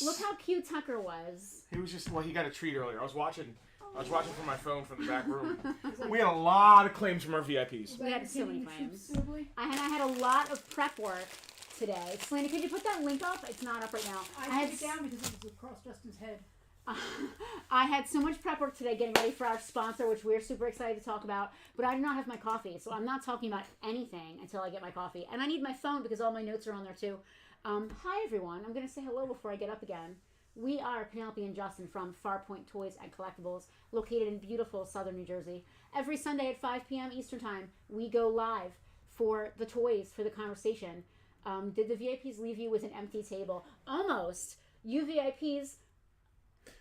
Look how cute Tucker was. He was just, well, he got a treat earlier. I was watching from my phone from the back room. We had a lot of claims from our VIPs. We had so many claims. I had a lot of prep work today. Selena, could you put that link up? It's not up right now. I had it down because it was across Justin's head. I had so much prep work today getting ready for our sponsor, which we're super excited to talk about, but I do not have my coffee, so I'm not talking about anything until I get my coffee. And I need my phone because all my notes are on there too. Hi everyone, I'm going to say hello before I get up again. We are Penelope and Justin from Farpoint Toys and Collectibles, located in beautiful southern New Jersey. Every Sunday at 5 p.m. Eastern Time, we go live for the toys, for the conversation. Did the VIPs leave you with an empty table? Almost. You VIPs...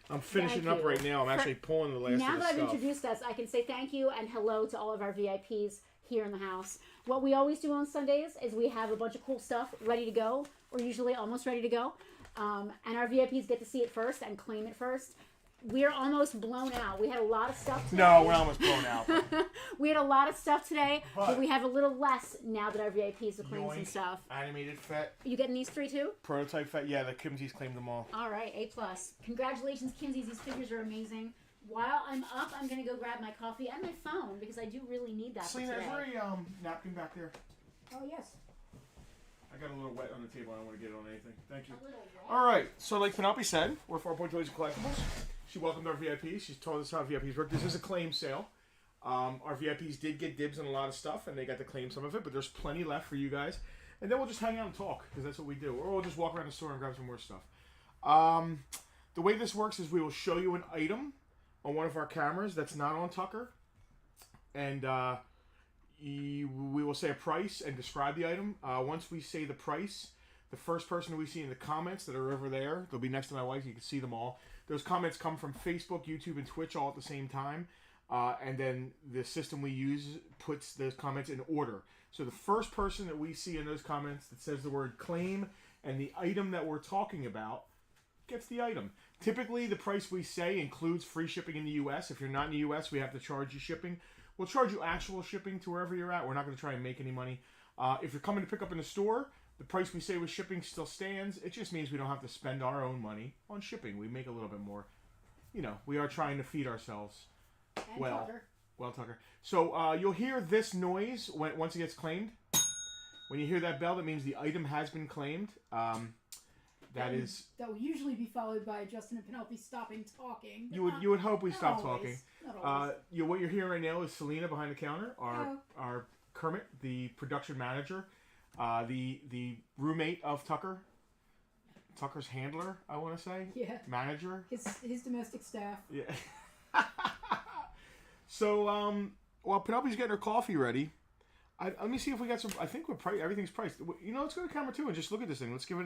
I'm finishing up right now. I'm actually pulling the last of the stuff. Now that I've introduced us, I can say thank you and hello to all of our VIPs here in the house. What we always do on Sundays is we have a bunch of cool stuff ready to go, or usually almost ready to go. And our VIPs get to see it first and claim it first. We're almost blown out. We had a lot of stuff today. No, we're almost blown out. We had a lot of stuff today, but we have a little less now that our VIPs have claimed some stuff. Animated Fet. You getting these 3 too? Prototype Fet. Yeah, the Kimsies claimed them all. All right, A+. Congratulations, Kimsies. These figures are amazing. While I'm up, I'm going to go grab my coffee and my phone because I do really need that Selena, for today. is there a napkin back there? Oh, yes. I got a little wet on the table. I don't want to get it on anything. Thank you. A little wet. All right. So like Penelope said, we're Farpoint Toys and Collectibles. She welcomed our VIPs. She told us how VIPs work. This is a claim sale. Our VIPs did get dibs on a lot of stuff, and they got to claim some of it, but there's plenty left for you guys. And then we'll just hang out and talk, because that's what we do. Or we'll just walk around the store and grab some more stuff. The way this works is we will show you an item on one of our cameras that's not on Tucker. And we will say a price and describe the item. Once we say the price, the first person we see in the comments that are over there, they'll be next to my wife, you can see them all. Those comments come from Facebook, YouTube, and Twitch all at the same time. And then the system we use puts those comments in order. So the first person that we see in those comments that says the word claim and the item that we're talking about gets the item. Typically, the price we say includes free shipping in the U.S. If you're not in the U.S., we have to charge you shipping. We'll charge you actual shipping to wherever you're at. We're not going to try and make any money. If you're coming to pick up in the store, the price we say with shipping still stands. It just means we don't have to spend our own money on shipping. We make a little bit more. You know, we are trying to feed ourselves. And Tucker. Well, Tucker. So you'll hear this noise once it gets claimed. When you hear that bell, that means the item has been claimed. That will usually be followed by Justin and Penelope stopping talking. You would hope we stop talking. Not always. What you're hearing right now is Selena behind the counter, our Kermit, the production manager, the roommate of Tucker, Tucker's handler, I want to say. Yeah. Manager. His domestic staff. Yeah. So while Penelope's getting her coffee ready, let me see if we got some. I think everything's priced. You know, let's go to camera 2 and just look at this thing. Let's give it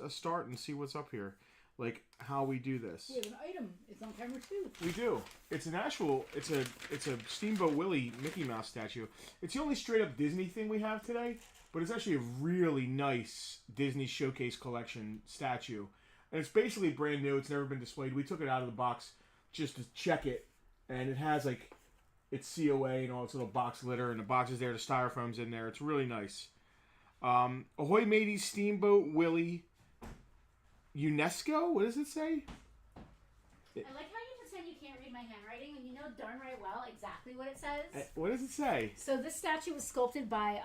a start and see what's up here, like how we do this. We have an item. It's on camera 2. We do. It's an actual. It's a Steamboat Willie Mickey Mouse statue. It's the only straight up Disney thing we have today, but it's actually a really nice Disney Showcase Collection statue, and it's basically brand new. It's never been displayed. We took it out of the box just to check it, and it has like. It's COA and all its little box litter, and the box is there, the styrofoam's in there. It's really nice. Ahoy Mateys Steamboat Willie UNESCO? What does it say? I like how you pretend you can't read my handwriting when you know darn right well exactly what it says. What does it say? So this statue was sculpted by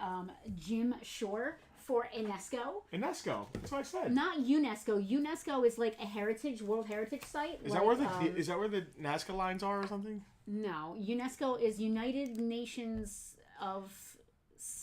Jim Shore for UNESCO. UNESCO. That's what I said. Not UNESCO. UNESCO is like a World Heritage site. Is that where the Nazca lines are or something? No, UNESCO is United Nations of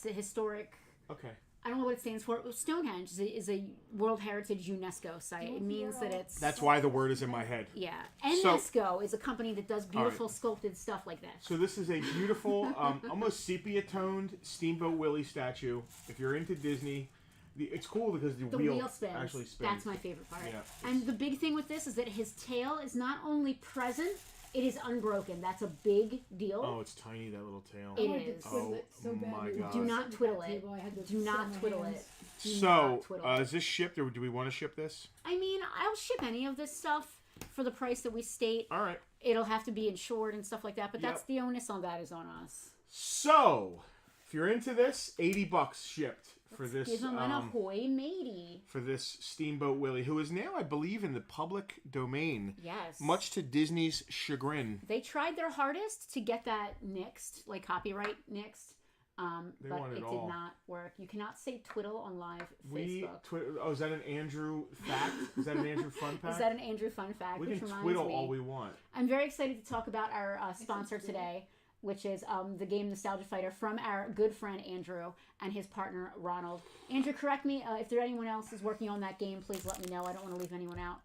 Historic. Okay. I don't know what it stands for. Stonehenge is a World Heritage UNESCO site. It means that it's... That's why the word is in my head. Yeah. UNESCO is a company that does beautiful sculpted stuff like this. So this is a beautiful, almost sepia-toned Steamboat Willie statue. If you're into Disney... It's cool because the wheel spins. Actually spins. That's my favorite part. Yeah. And the big thing with this is that his tail is not only present... It is unbroken. That's a big deal. Oh, it's tiny, that little tail. It is. Oh, so my God. Do not twiddle it. Do not twiddle it. So, is this shipped, or do we want to ship this? I mean, I'll ship any of this stuff for the price that we state. All right. It'll have to be insured and stuff like that, but that's the onus on that is on us. So, if you're into this, $80 shipped for this. Give him an ahoy matey. For this Steamboat Willie, who is now, I believe, in the public domain. Yes. Much to Disney's chagrin. They tried their hardest to get that nixed, like copyright nixed. But it did not work. You cannot say twiddle on live Facebook. Is that an Andrew fact? Is that an Andrew fun fact? Is that an Andrew fun fact? We can twiddle all we want. I'm very excited to talk about our sponsor today, which is the game Nostalgia Fighter from our good friend Andrew and his partner Ronald. Andrew, correct me if there anyone else is working on that game. Please let me know. I don't want to leave anyone out.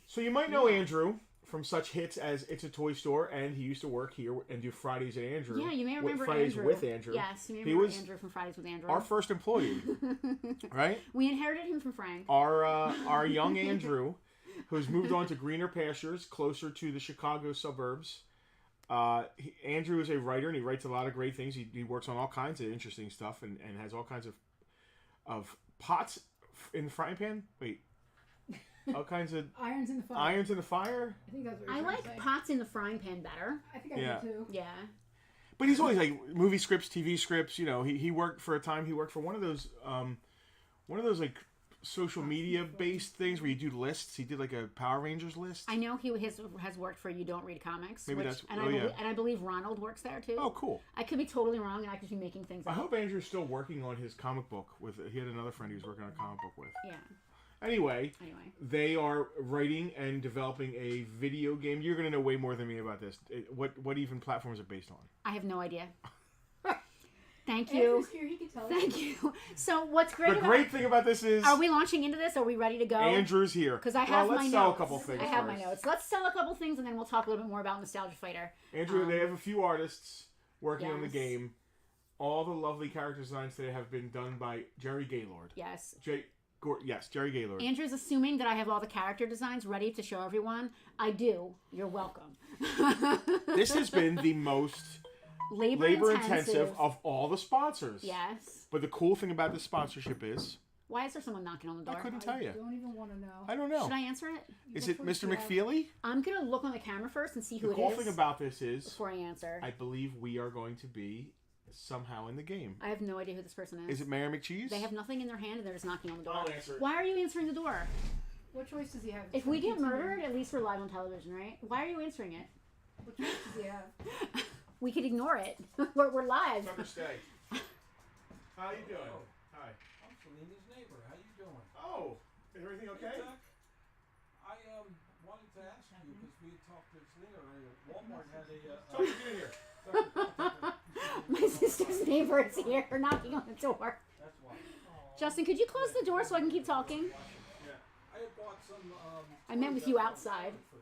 So you might know Andrew from such hits as It's a Toy Store, and he used to work here and do Fridays at Andrew. Yeah, you may remember Fridays Andrew. with Andrew. Yes, you may remember Andrew from Fridays with Andrew. Our first employee, right? We inherited him from Frank. Our young Andrew, who's moved on to greener pastures, closer to the Chicago suburbs. Andrew is a writer, and he writes a lot of great things. He works on all kinds of interesting stuff, and has all kinds of pots in the frying pan. Wait. All kinds of irons in the fire. Irons in the fire. I think that's what I like pots in the frying pan better. I think I do too. Yeah. But he's always like movie scripts, TV scripts. You know, he worked for a time. He worked for one of those like social media based things where you do lists. He did like a Power Rangers list. I know he has worked for You Don't Read Comics. Maybe that's and I believe Ronald works there too. Oh, cool. I could be totally wrong, and I could be making things up. I hope Andrew's still working on his comic book he had another friend he was working on a comic book with. Yeah. Anyway, they are writing and developing a video game. You're going to know way more than me about this. What even platform is it based on? I have no idea. Thank you. Andrew's here, he can tell us. Thank you. So what's great? The great thing about this is, are we launching into this? Are we ready to go? Andrew's here. Because I have my notes. Let's sell a couple things. I have my notes. Let's sell a couple things, and then we'll talk a little bit more about Nostalgia Fighter. Andrew, they have a few artists working on the game. All the lovely character designs today have been done by Jerry Gaylord. Yes. Jerry Gaylord. Andrew's assuming that I have all the character designs ready to show everyone. I do. You're welcome. This has been the most labor intensive of all the sponsors. Yes. But the cool thing about this sponsorship is... Why is there someone knocking on the door? I couldn't tell you. I don't even want to know. I don't know. Should I answer it? Is it Mr. McFeely? I'm going to look on the camera first and see who it is. The cool thing about this is... Before I answer. I believe we are going to be somehow in the game. I have no idea who this person is. Is it Mayor McCheese? They have nothing in their hand and they're just knocking on the door. I'll answer it. Why are you answering the door? What choice does he have? If we get murdered, at least we're live on television, right? Why are you answering it? What choice does he have? We could ignore it. We're live. Stay. How you doing? Hi. I'm Selena's neighbor. How you doing? Oh, is everything okay? Hey, Tuck. I wanted to ask you because we had talked to Selena earlier. Walmart had Tuck, get in here. My sister's neighbor is here knocking on the door. That's why. Justin, could you close the door so I can keep talking? Yeah. I had bought some. I met with you outside. For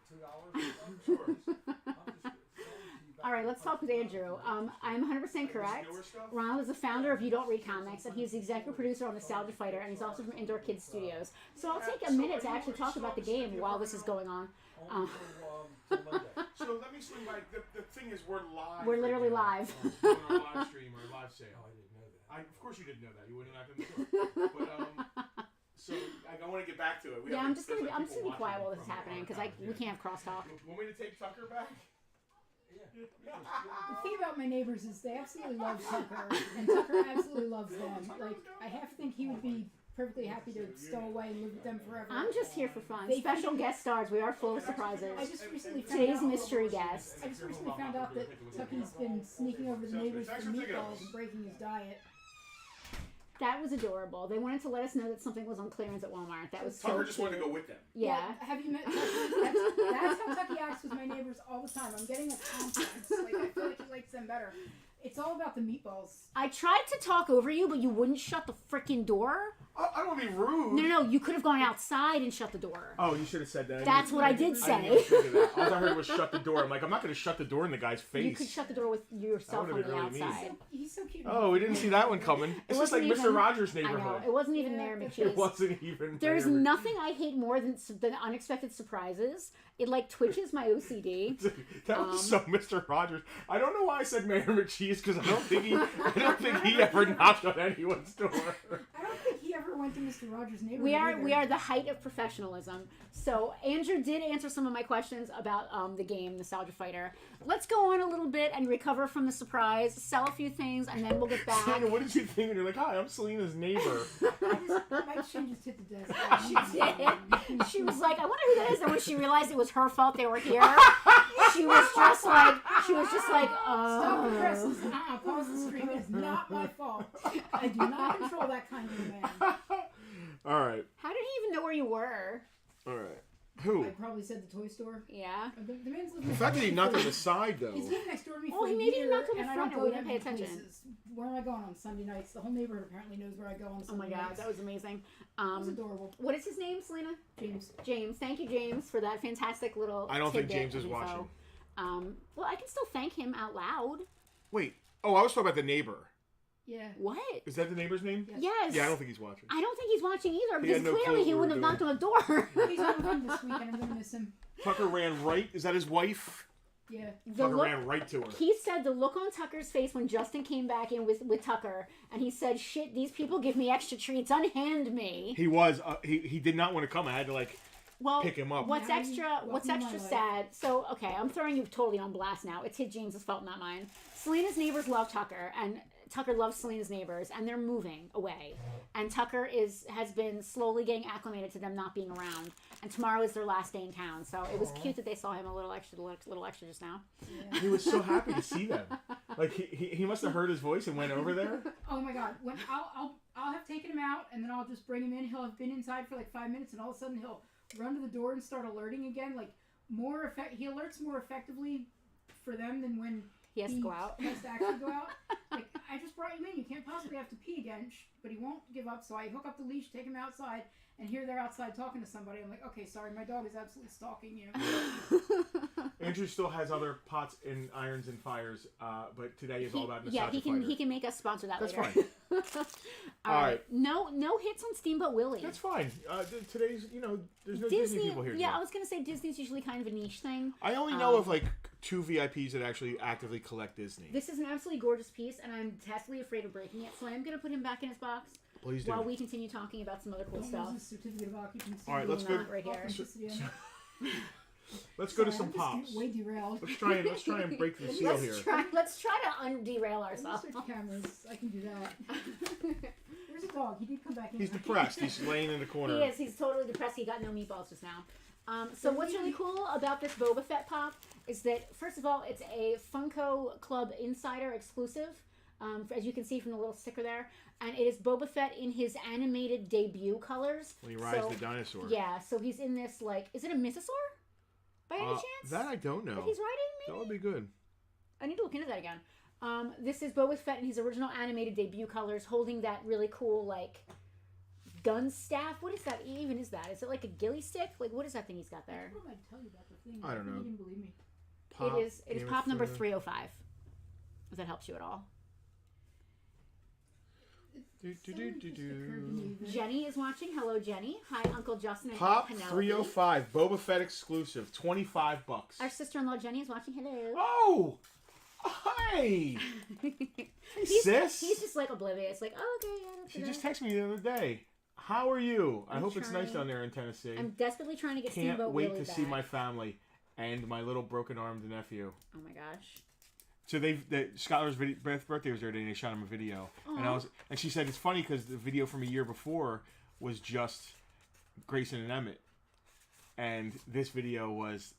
$2. All right, let's talk with Andrew. I'm 100% correct. Ronald is the founder of You Don't Read Comics, and he's the executive producer on Nostalgia Fighter, and he's also from Indoor Kids Studios. So I'll take a minute to actually talk about the game while this is going on. So let me swing by. The thing is, we're live. We're literally live. On our live stream or live sale. Oh, I didn't know that. Of course you didn't know that. You wouldn't have knocked on the door. But so I want to get back to it. I'm just gonna be quiet while this is happening because we can't have crosstalk. Want me to take Tucker back? The thing about my neighbors is they absolutely love Tucker, and Tucker absolutely loves them. Like, I have to think he would be perfectly happy to stow away and live with them forever. I'm just here for fun. Special guest stars. We are full of surprises. I just recently found Today's out, mystery guest. I just recently found out that Tucky's been sneaking over the neighbors for meatballs and breaking his diet. That was adorable. They wanted to let us know that something was on clearance at Walmart. That was so Tucker just cute. wanted to go with them. Yeah. Have you met Tucky? That's how Tucky acts with my neighbors all the time. I'm getting a complex. Like, I feel like he likes them better. It's all about the meatballs. I tried to talk over you, but you wouldn't shut the freaking door. I don't want to be rude. No, you could have gone outside and shut the door. Oh, you should have said that. That's what I did say. I didn't even think of that. All I heard was shut the door. I'm like, I'm not going to shut the door in the guy's face. You could shut the door with yourself on the really mean. outside. He's so cute. Oh, we didn't see that one coming. It's just like Mr. Rogers' Neighborhood. I know. It wasn't even Mayor McCheese. It wasn't even There's Mayor nothing I hate more than unexpected surprises. It like twitches my OCD. That was so Mr. Rogers. I don't know why I said Mayor McCheese because I don't think he ever knocked on anyone's door. I don't think he ever went went to Mr. Rogers' neighborhood. We are the height of professionalism. So Andrew did answer some of my questions about the game Nostalgia Fighter. Let's go on a little bit and recover from the surprise, sell a few things, and then we'll get back. Selena, what did you think when you're like, hi, I'm Selena's neighbor? She just hit the desk. She did. She was like, I wonder who that is. And when she realized it was her fault they were here, she was just like, Stop the presses. Pause the stream. It's not my fault. I do not control that kind of man. All right. How did he even know where you were? All right. Who? I probably said the toy store. Yeah. The man's living. The fact that he knocked on the side, though. He's lived next door to me Oh, for he a maybe year, knocked on the and I front don't and go we that didn't pay many attention. places. Where am I going on Sunday nights? The whole neighborhood apparently knows where I go on Oh my Sunday god, nights. that was amazing. It was adorable. What is his name, Selena? James. James. Thank you, James, for that fantastic little. I don't think tidbit James is of info. watching. Well, I can still thank him out loud. Wait. Oh, I was talking about the neighbor. Yeah. What? Is that the neighbor's name? Yes. Yeah, I don't think he's watching. I don't think he's watching either He because had no clearly clue he what we wouldn't were have knocked on the door. He's on with him this weekend. I'm going to miss him. Tucker ran right. Is that his wife? Yeah. Tucker ran right to her. He said the look on Tucker's face when Justin came back in with Tucker, and he said, "Shit, these people give me extra treats. Unhand me." He was. He did not want to come. I had to pick him up. What's Now extra? you- What's welcome to extra my sad? So okay, I'm throwing you totally on blast now. It's his James's fault, not mine. Selena's neighbors love Tucker, and Tucker loves Selena's neighbors, and they're moving away. And Tucker has been slowly getting acclimated to them not being around. And tomorrow is their last day in town, so it was cute that they saw him a little extra just now. Yeah. He was so happy to see them. Like he must have heard his voice and went over there. Oh my god! When I'll have taken him out, and then I'll just bring him in. He'll have been inside for like 5 minutes, and all of a sudden he'll run to the door and start alerting again. Like he alerts more effectively for them than when He has to go out. He has to actually go out. Like, I just brought you in. You can't possibly have to pee again. But he won't give up. So I hook up the leash, take him outside, and here they're outside talking to somebody. I'm like, okay, sorry, my dog is absolutely stalking you. Andrew still has other pots and irons and fires, but today is all about Yeah, Nostalgia he can make us sponsor that That's later. fine. All right. No hits on Steamboat Willie. That's fine. Today's, there's no Disney people here. Yeah, today. I was gonna say Disney's usually kind of a niche thing. I only know of 2 VIPs that actually actively collect Disney. This is an absolutely gorgeous piece, and I'm testily afraid of breaking it, so I'm gonna put him back in his box. Please do. While we continue talking about some other cool Don't stuff. lose his certificate of occupancy. All right, let's go. Right here. Let's go to Sorry, some I'm pops. just way derailed. Let's try and break the seal here. Let's try to underail Let me ourselves. switch cameras. I can do that. Where's the dog? He did come back in. He's depressed. He's laying in the corner. He is. He's totally depressed. He got no meatballs just now. So what's really cool about this Boba Fett pop is that, first of all, it's a Funko Club Insider exclusive, as you can see from the little sticker there. And it is Boba Fett in his animated debut colors. When he rides the dinosaur. Yeah, so he's in this, is it a mythosaur? By any chance? That I don't know. That he's riding, maybe? That would be good. I need to look into that again. This is Boba Fett in his original animated debut colors, holding that really cool, gun staff. What is that? Even is that? Is it like a ghillie stick? What is that thing he's got there? What am I tell you about the thing? I don't know. You didn't believe me. It is pop number 305. If that helps you at all. Jenny is watching. Hello, Jenny. Hi, Uncle Justin and Pop Penelope. 305 Boba Fett exclusive, $25. Our sister-in-law Jenny is watching. Hello. Oh, hey, sis. He's just oblivious. Oh, okay, yeah. That's She it. just texted me the other day. How are you? I hope it's nice trying. down there in Tennessee. I'm desperately trying to get Can't Steamboat wait Willie to see back. my family and my little broken-armed nephew. Oh my gosh. So Skylar's birthday was the other day, and they shot him a video, and she said it's funny because the video from a year before was just Grayson and Emmett, and this video was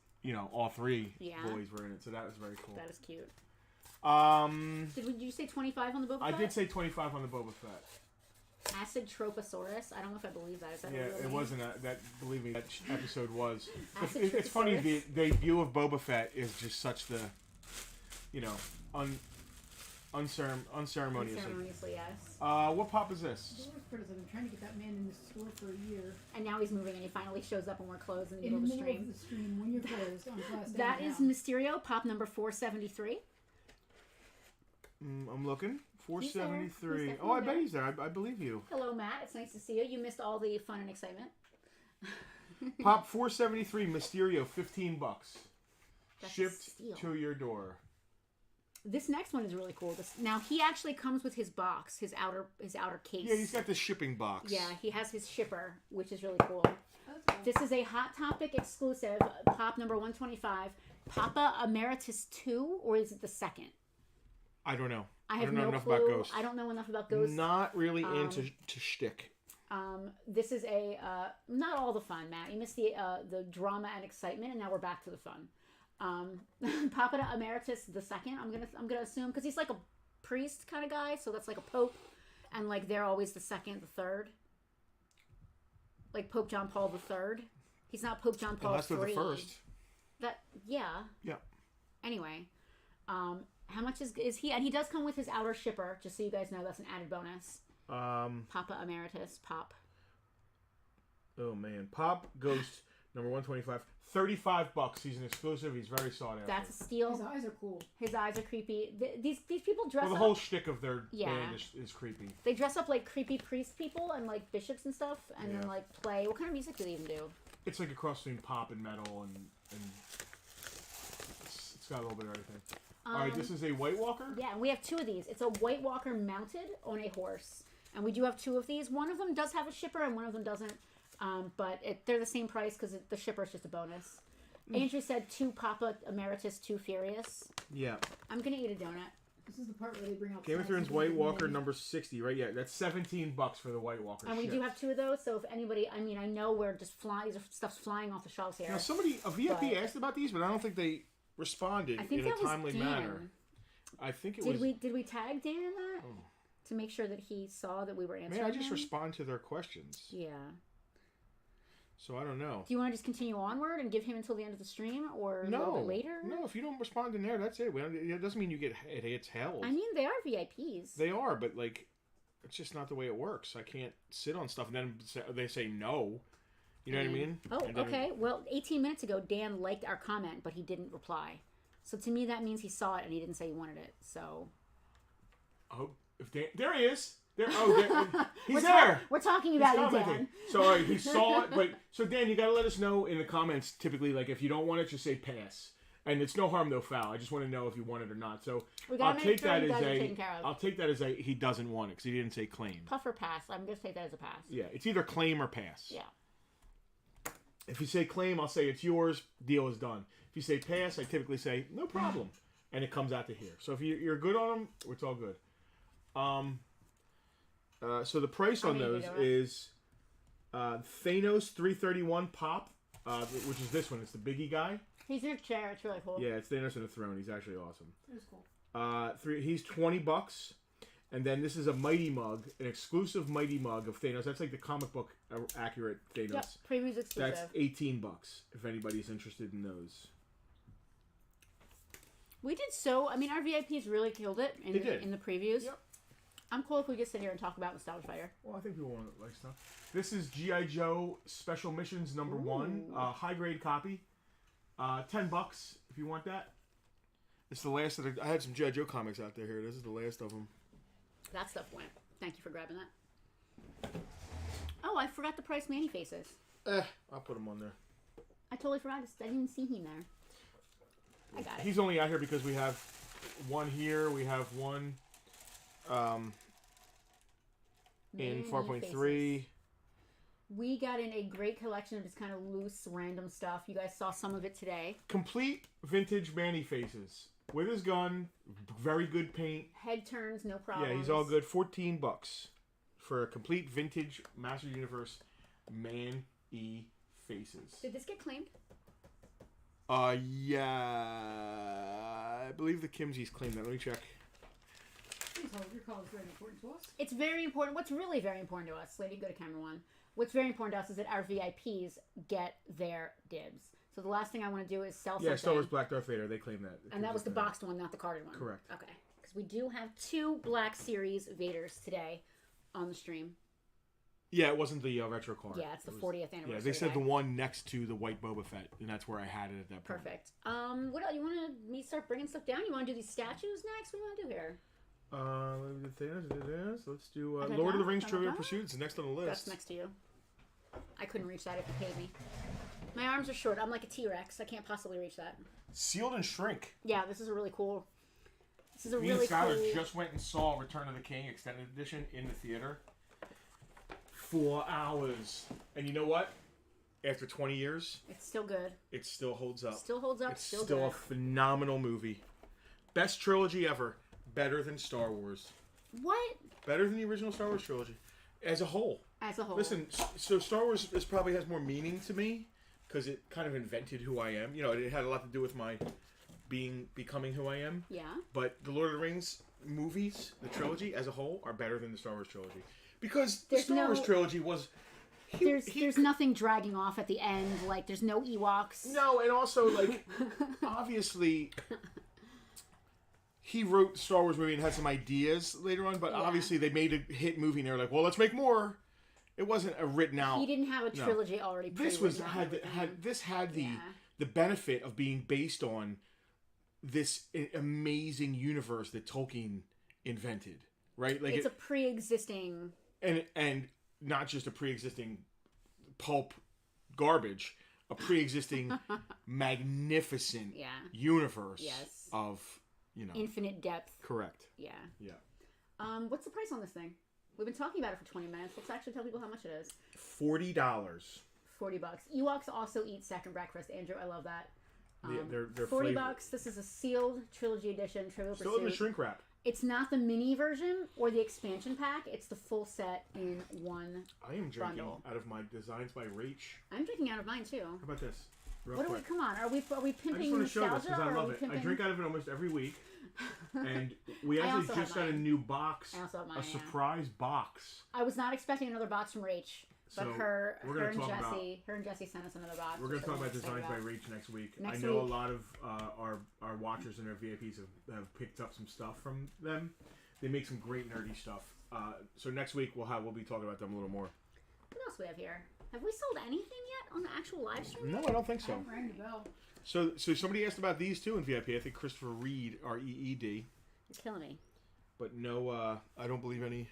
all 3 boys were in it, so that was very cool. That is cute. Did you say 25 on the Boba Fett? I did say 25 on the Boba Fett. Acid Troposaurus. I don't know if I believe that. Is that a Yeah, real it name? wasn't that. Believe me, that episode was. Acid It's funny. The Troposaurus. debut of Boba Fett is just such the, unceremoniously. Unceremoniously, yes. What pop is this? The worst part is I've been trying to get that man in the store for a year. And now he's moving, and he finally shows up when we're closed in the In the middle of the middle stream. of the stream, when you're closed on class day That now. is Mysterio, pop number 473. I'm looking. He's there. 473. He's Oh, I bet definitely he's there. I believe you. Hello, Matt. It's nice to see you. You missed all the fun and excitement. Pop 473 Mysterio, $15. That's a Shipped steal. to your door. This next one is really cool. Now he actually comes with his box, his outer case. Yeah, he's got the shipping box. Yeah, he has his shipper, which is really cool. Oh, that's cool. This is a Hot Topic exclusive, pop number 125, Papa Emeritus 2, or is it the second? I don't know. I have don't know no enough clue. about Ghost. I don't know enough about Ghost. Not really into shtick. This is a not all the fun, Matt. You missed the drama and excitement, and now we're back to the fun. Papa Emeritus the second. I'm gonna assume because he's like a priest kind of guy, so that's like a pope, and like they're always the second, the third. Like Pope John Paul III. He's not Pope John Paul Unless they're III. the first. Yeah. Yeah. Anyway, how much is he? And he does come with his outer shipper, just so you guys know. That's an added bonus. Papa Emeritus, Pop. Oh man, Pop Ghost number 125, $35. He's an exclusive. He's very sought after. That's a steal. His eyes are cool. His eyes are creepy. These people dress Well, the up. whole shtick of their Yeah. band is creepy. They dress up like creepy priest people and like bishops and stuff, and Yeah. then like play. What kind of music do they even do? It's like a cross between pop and metal, and it's got a little bit of everything. All right, this is a White Walker. Yeah, and we have two of these. It's a White Walker mounted on a horse, and we do have two of these. One of them does have a shipper, and one of them doesn't. But they're the same price because the shipper is just a bonus. Andrew said 2 Papa Emeritus, 2 Furious. Yeah. I'm gonna eat a donut. This is the part where they bring out Game of snacks Thrones and White things Walker and number 60, right? Yeah, that's $17 for the White Walker. And we do have 2 of those, so if anybody, I mean, I know we're just flying, stuff's flying off the shelves here. Now, a VIP But- asked about these, but I don't think they responded I think in a that was timely Dan. manner. I think it Did was. we tag Dan in that to make sure that he saw that we were answering? Man, I just him? respond to their questions. Yeah. So I don't know. Do you want to just continue onward and give him until the end of the stream, or a little bit later? No, if you don't respond in there, that's it. It doesn't mean it's held. I mean, they are VIPs. They are, but like, it's just not the way it works. I can't sit on stuff and then they say no. You know what I mean? Oh, And then- okay. Well, 18 minutes ago, Dan liked our comment, but he didn't reply. So to me, that means he saw it and he didn't say he wanted it. So. Oh, there he is. He's We're there. We're talking He's about you, commenting. Dan. So all right, he saw it, but so Dan, you got to let us know in the comments. Typically, like if you don't want it, just say pass, and it's no harm, no foul. I just want to know if you want it or not. So We gotta I'll make take sure that you as guys are taken care of. I'll take that as a he doesn't want it because he didn't say claim. Puff or pass. I'm going to take that as a pass. Yeah, it's either claim or pass. Yeah. If you say claim, I'll say it's yours. Deal is done. If you say pass, I typically say no problem, and it comes out to here. So if you're good on them, it's all good. So the price on those is Thanos 331 Pop, which is this one. It's the biggie guy. He's in a chair. It's really cool. Yeah, it's Thanos in a throne. He's actually awesome. It was cool. He's $20, and then this is a Mighty Mug, an exclusive Mighty Mug of Thanos. That's like the comic book accurate Thanos. Yep, previews exclusive. That's $18 if anybody's interested in those. We did so. I mean, our VIPs really killed it in the previews. Yep. I'm cool if we just sit here and talk about Nostalgia Fighter. Well, I think people want to like stuff. This is G.I. Joe Special Missions number 1, high grade copy. $10 if you want that. It's the last of the. I had some G.I. Joe comics out there. Here, this is the last of them. That stuff went. Thank you for grabbing that. Oh, I forgot the price Manny faces. I'll put them on there. I totally forgot. I didn't even see him there. I got it. He's only out here because we have one here. We have one in Farpoint 3. We got in a great collection of just kind of loose, random stuff. You guys saw some of it today. Complete vintage Manny faces with his gun. Very good paint. Head turns, no problem. Yeah, he's all good. $14 for a complete vintage Master Universe Man-E faces. Did this get claimed? Yeah, I believe the Kimsies claimed that. Let me check. Please hold. Your call is very important to us. It's very important. What's really very important to us, lady, go to camera 1. What's very important to us is that our VIPs get their dibs. So the last thing I want to do is sell something. Yeah, Star Wars Black Darth Vader. They claimed that. And that was the boxed one, not the carded one. Correct. Okay. Because we do have 2 Black Series Vaders today on the stream. Yeah, it wasn't the retro card. Yeah, it's the 40th anniversary. Yeah, they said guy. the one next to the white Boba Fett, and that's where I had it at that point. Perfect. What else? You want me to start bringing stuff down? You want to do these statues next? What do you want to do here? Let's do Lord of the Rings Trivia Pursuit. It's next on the list. That's next to you. I couldn't reach that if you paid me. My arms are short. I'm like a T-Rex. I can't possibly reach that. Sealed and Shrink. Yeah, this is a really cool. This is a Me really and Skylar cool. just went and saw Return of the King Extended Edition in the theater. 4 hours. And you know what? After 20 years, It's still good. it still holds up. Still holds up. It's Still still a good. phenomenal movie. Best trilogy ever. Better than Star Wars. What? Better than the original Star Wars trilogy. As a whole. As a whole. Listen, so Star Wars probably has more meaning to me because it kind of invented who I am. You know, it had a lot to do with my becoming who I am. Yeah. But the Lord of the Rings movies, the trilogy as a whole, are better than the Star Wars trilogy. Because the There's Star Wars no- trilogy was... There's nothing dragging off at the end. Like, there's no Ewoks. No, and also, like, obviously... He wrote the Star Wars movie and had some ideas later on, but Yeah. obviously they made a hit movie and they were like, well, let's make more. It wasn't a written out... He didn't have a No. trilogy already. This pre-written out and had the Yeah. the benefit of being based on this amazing universe that Tolkien invented, right? Like It's a pre-existing. and not just a pre-existing pulp garbage, a pre-existing magnificent Yeah. universe Yes. of, you know, Infinite depth. correct. Yeah. Yeah. What's the price on this thing? We've been talking about it for 20 minutes. Let's actually tell people how much it is. $40. $40. Ewoks also eat second breakfast. Andrew, I love that. They're $40. flavored. This is a sealed trilogy edition. Trivial Still in the Pursuit. shrink wrap. It's not the mini version or the expansion pack. It's the full set in one. I am drinking Bundle. out of my Designs by Rach. I'm drinking out of mine too. How about this? Real What do we? quick. Come on. Are we I pimping just want to show this nostalgia because I or are love we it. pimping? I drink out of it almost every week, and we I actually also just have got a mine. new box, I also have mine, a yeah. surprise box. I was not expecting another box from Rach, but So, her we're gonna and talk Jesse, sent us another box. We're going which to talk I'm about excited Designs by about. Rach next week. Next I know week. a lot of our watchers and our VIPs have picked up some stuff from them. They make some great nerdy stuff. So next week we'll be talking about them a little more. What else do we have here? Have we sold anything yet on the actual live stream? No, I don't think I so. haven't rang the bell. So somebody asked about these too in VIP. I think Christopher Reed, REED. You're killing me. But no, I don't believe any,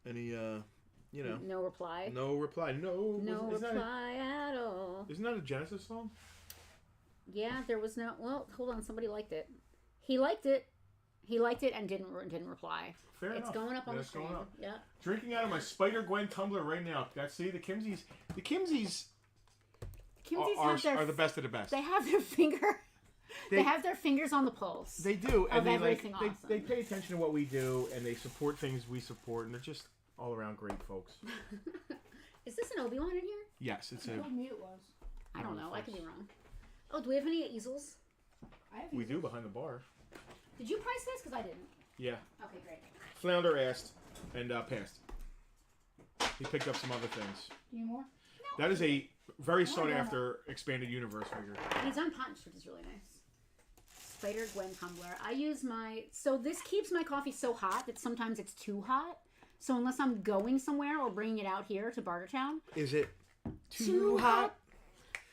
you know, No reply. no reply. No, No isn't that reply at all. isn't that a Genesis song? Yeah, there was no. Well, hold on. Somebody liked it. He liked it. He liked it and didn't reply. Fair It's enough. going up on Yeah, the it's going screen. up. Yeah. Drinking out of my Spider Gwen tumbler right now. That's the Kimsies. The Kimsies Kimsies are the best of the best. They have their finger. They have their fingers on the pulse. They do, and of they everything they awesome. pay attention to what we do, and they support things we support, and they're just all around great folks. Is this an Obi-Wan in here? Yes, it's They a. told me it was. I don't No, know. I could be thanks. wrong. Oh, do we have any easels? I have We these. do behind the bar. Did you price this? Because I didn't. Yeah, Okay, great. Flounder asked and passed. He picked up some other things. Do you need more? That is a very Oh, sought yeah. after expanded universe figure. And he's unpunched, which is really nice. Spider Gwen tumbler. I use my. So this keeps my coffee so hot that sometimes it's too hot. So unless I'm going somewhere or bringing it out here to Bartertown, Is it Too hot?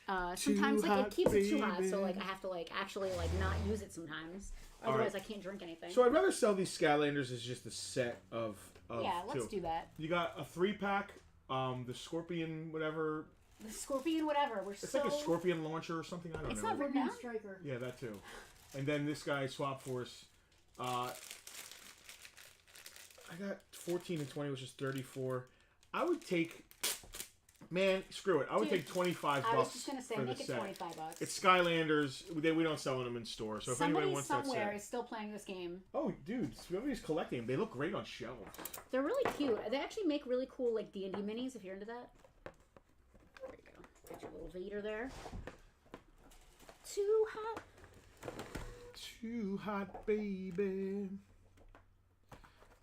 sometimes Too like hot, it keeps it too hot. So baby. like I have to like actually like not use it sometimes. All Otherwise right. I can't drink anything. So I'd rather sell these Skylanders as just a set of yeah, let's two. do that. You got a 3-pack, the Scorpion whatever. The Scorpion, whatever. We're It's so. like a Scorpion launcher or something. I don't It's know. not written Ferdinand down? Striker. Yeah, that too. And then this guy, Swap Force. I got 14 and 20, which is 34. I would take. Man, screw it. I would Dude, take 25 I bucks was just gonna say, for the make it set. $25. It's Skylanders. We don't sell them in store. So if Somebody anybody wants that somewhere set. is still playing this game. Oh, dude, somebody's collecting them. They look great on shelves. They're really cute. They actually make really cool like D&D minis if you're into that. There you go. Got your little Vader there. Too hot. Too hot, baby.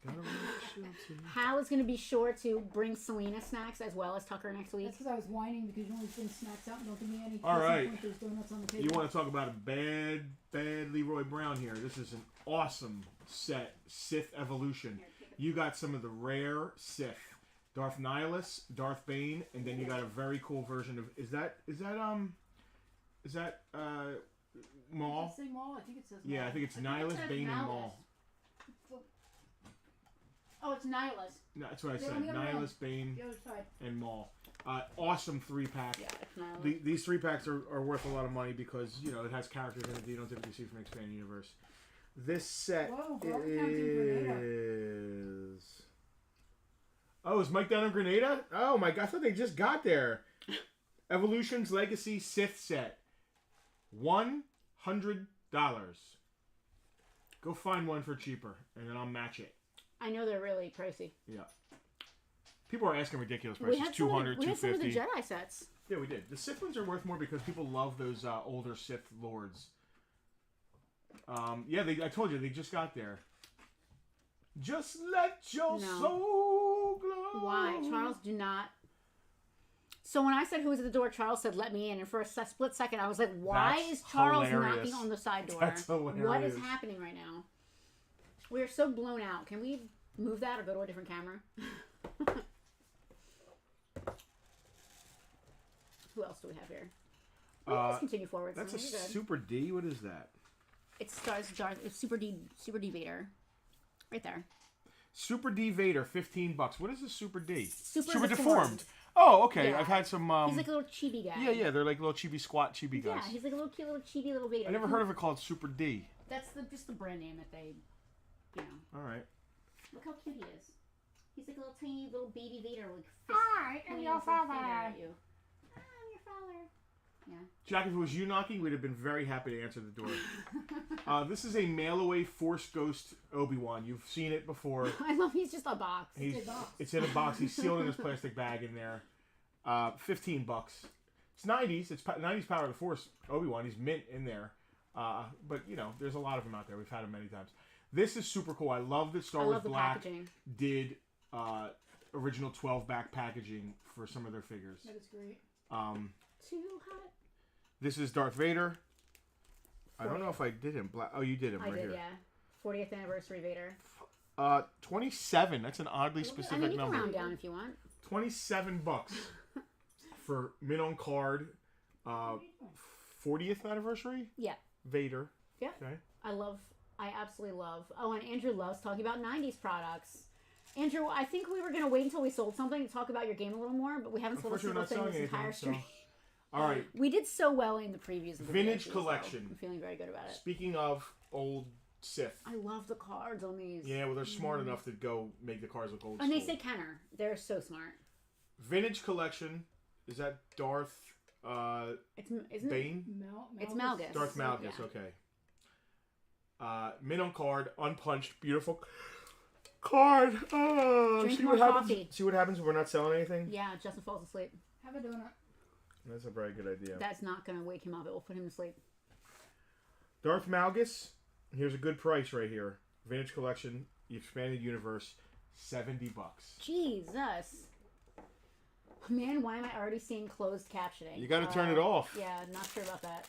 Gotta run the shelter. Hal is going to be sure to bring Selena snacks as well as Tucker next week. That's because I was whining because you only bring snacks out and don't give me any. All right. There's donuts on the table. You want to talk about a bad Leroy Brown here. This is an awesome set, Sith Evolution. You got some of the rare Sith. Darth Nihilus, Darth Bane, and then you got a very cool version of is that Maul? Does it say Maul? I think it says Maul. Yeah, I think it's I think Nihilus, it says Bane, and Nihilus. Maul. Oh, it's Nihilus. No, that's what I Yeah, said. on the other Nihilus, end. Bane, The other side. and Maul. Awesome 3-pack. Yeah, it's Nihilus. These 3-packs are worth a lot of money because, you know, it has characters in it that you don't typically see from the Expanded Universe. This set Whoa, Bartertown's in Grenada. is... Oh, is Mike down in Grenada? Oh my god, I thought they just got there. Evolution's Legacy Sith set. $100. Go find one for cheaper, and then I'll match it. I know they're really pricey. Yeah. People are asking ridiculous prices. We had $200, we had some of the $250. Jedi sets. Yeah, we did. The Sith ones are worth more because people love those older Sith lords. Yeah, I told you, they just got there. Just let your soul glow. Why? Charles, do not. So when I said who was at the door, Charles said, let me in. And for a split second, I was like, why That's is Charles hilarious. knocking on the side door? That's hilarious. What is happening right now? We're so blown out. Can we move that or go to a different camera? Who else do we have here? Let's continue forward. That's a You're good. Super D. What is that? It stars It's Super D Vader. Right there. Super D Vader, $15. What is a Super D? Super deformed. Oh, okay. Yeah. I've had some. He's like a little chibi guy. Yeah. They're like little chibi squat chibi guys. Yeah, he's like a little cute little chibi little Vader. I never heard of it called Super D. That's just the brand name that they, you know. All right. Look how cute he is. He's like a little tiny little baby Vader with fists. I am pointing your his little father. finger at you. I'm your father. Yeah. Jack, if it was you knocking, we'd have been very happy to answer the door. This is a mail-away Force Ghost Obi-Wan. You've seen it before. I love he's just a box. It's in a box. He's sealed in his plastic bag in there. $15. It's 90s. It's 90s Power of the Force Obi-Wan. He's mint in there. But, you know, there's a lot of them out there. We've had them many times. This is super cool. I love that Star Wars Black packaging. did original 12-back packaging for some of their figures. That is great. Too hot. This is Darth Vader. I don't know if I did him black. Oh, you did him right here. Yeah. 40th anniversary Vader. 27. That's an oddly specific I mean, you number. can round down if you want. $27 for mint on card. 40th anniversary. Yeah. Vader. Yeah. Okay. I absolutely love. Oh, and Andrew loves talking about 90s products. Andrew, I think we were going to wait until we sold something to talk about your game a little more, but we haven't sold a single thing this entire stream. All right. We did so well in the previews of the Vintage VIPs, collection. So I'm feeling very good about it. Speaking of old Sith. I love the cards on these. Yeah, well, they're smart enough to go make the cards look old And they school. say Kenner. They're so smart. Vintage collection. Is that Darth Isn't Bane? It's Malgus. Darth Malgus, Yeah. okay. Mint on card, unpunched, beautiful card. Drink See more what happens. coffee. See what happens when we're not selling anything. Yeah, Justin falls asleep. Have a donut. That's a very good idea. That's not going to wake him up. It will put him to sleep. Darth Malgus. Here's a good price right here. Vintage collection, the expanded universe, $70. Jesus. Man, why am I already seeing closed captioning? You got to turn it off. Yeah, not sure about that.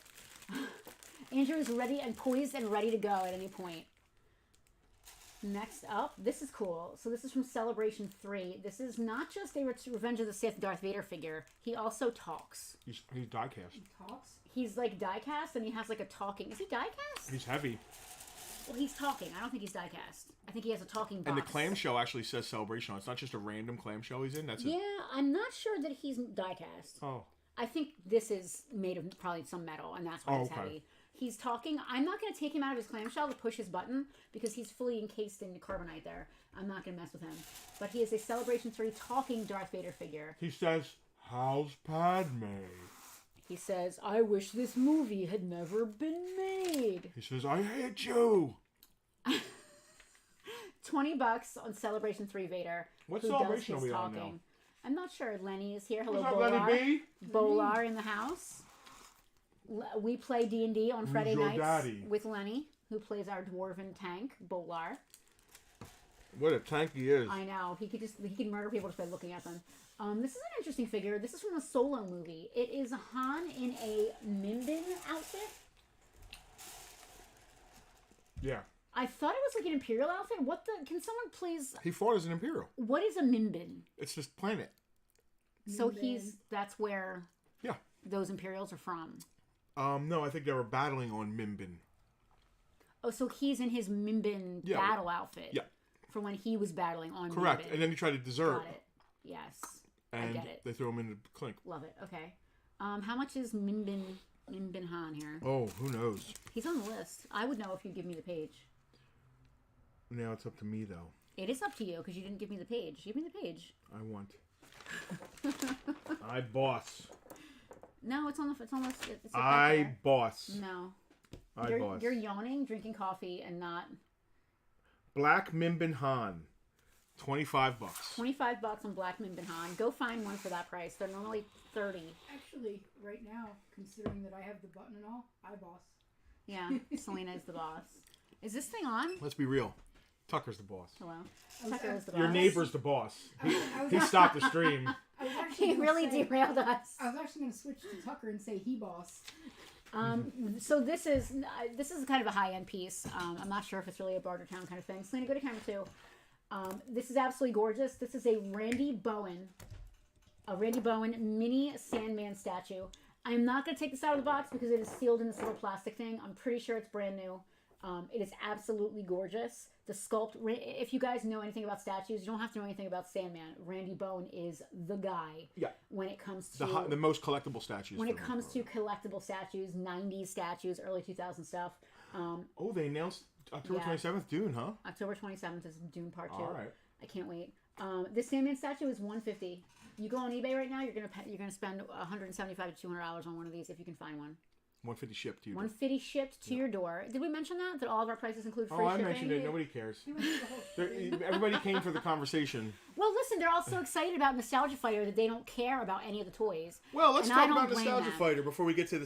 Andrew is ready and poised and ready to go at any point. Next up, this is cool. So this is from Celebration 3. This is not just a Revenge of the Sith Darth Vader figure. He also talks. He's diecast. He talks. He's like diecast and he has like a talking. Is he diecast? He's heavy. Well, he's talking. I don't think he's diecast. I think he has a talking box. And the clamshell actually says Celebration on it. It's not just a random clamshell he's in. That's Yeah, I'm not sure that he's diecast. Oh. I think this is made of probably some metal, and that's why it's heavy. He's talking. I'm not going to take him out of his clamshell to push his button because he's fully encased in carbonite there. I'm not going to mess with him. But he is a Celebration 3 talking Darth Vader figure. He says, "How's Padme?" He says, "I wish this movie had never been made." He says, "I hate you." $20 on Celebration 3 Vader. What who celebration does are his we on talking. now? I'm not sure. Lenny is here. Hello, What's up, Bolar. Lenny B? Bolar in the house. We play D&D on Friday your nights daddy? with Lenny, who plays our dwarven tank, Bolar. What a tank he is. I know. He could murder people just by looking at them. This is an interesting figure. This is from the Solo movie. It is Han in a Mimbin outfit. Yeah. I thought it was like an Imperial outfit. Can someone please... He fought as an Imperial. What is a Mimbin? It's this planet. So that's where Yeah. those Imperials are from. No, I think they were battling on Mimbin. Oh, so he's in his Mimbin battle outfit. Yeah. For when he was battling on Correct. Mimbin. And then he tried to desert. Got it. Yes. And I get it. they threw him in the clink. Love it. Okay. How much is Mimbin Han here? Oh, who knows? He's on the list. I would know if you give me the page. Now it's up to me, though. It is up to you because you didn't give me the page. Give me the page. I want. I boss. No, it's on the. It's back I there. boss. No. I boss. You're yawning, drinking coffee, and not. Black Mimbin Han. $25. $25 on Black Mimbin Han. Go find one for that price. They're normally $30. Actually, right now, considering that I have the button and all, I boss. Yeah, Selena is the boss. Is this thing on? Let's be real. Tucker's the boss. Hello. Tucker is the boss. Your neighbor's the boss. I was He stopped the stream. I was actually He gonna really say- derailed us. I was actually going to switch to Tucker and say he boss. So this is kind of a high end piece. I'm not sure if it's really a Bartertown kind of thing. Selena, go to camera 2. This is absolutely gorgeous. This is a Randy Bowen mini Sandman statue. I'm not going to take this out of the box because it is sealed in this little plastic thing. I'm pretty sure it's brand new. It is absolutely gorgeous. The sculpt, if you guys know anything about statues, you don't have to know anything about Sandman. Randy Bowen is the guy when it comes to... The most collectible statues. When it comes to collectible statues, 90s statues, early 2000 stuff. They announced October 27th, Dune, huh? October 27th is Dune Part 2. All right. I can't wait. This Sandman statue is $150. You go on eBay right now, you're gonna spend $175 to $200 on one of these if you can find one. $150 shipped to you. $150 shipped to your door. Did we mention that all of our prices include free I shipping? mentioned it. Nobody cares. Everybody came for the conversation. Well, listen, they're all so excited about Nostalgia Fighter that they don't care about any of the toys. Well, let's And talk I don't about blame Nostalgia them. Fighter before we get to the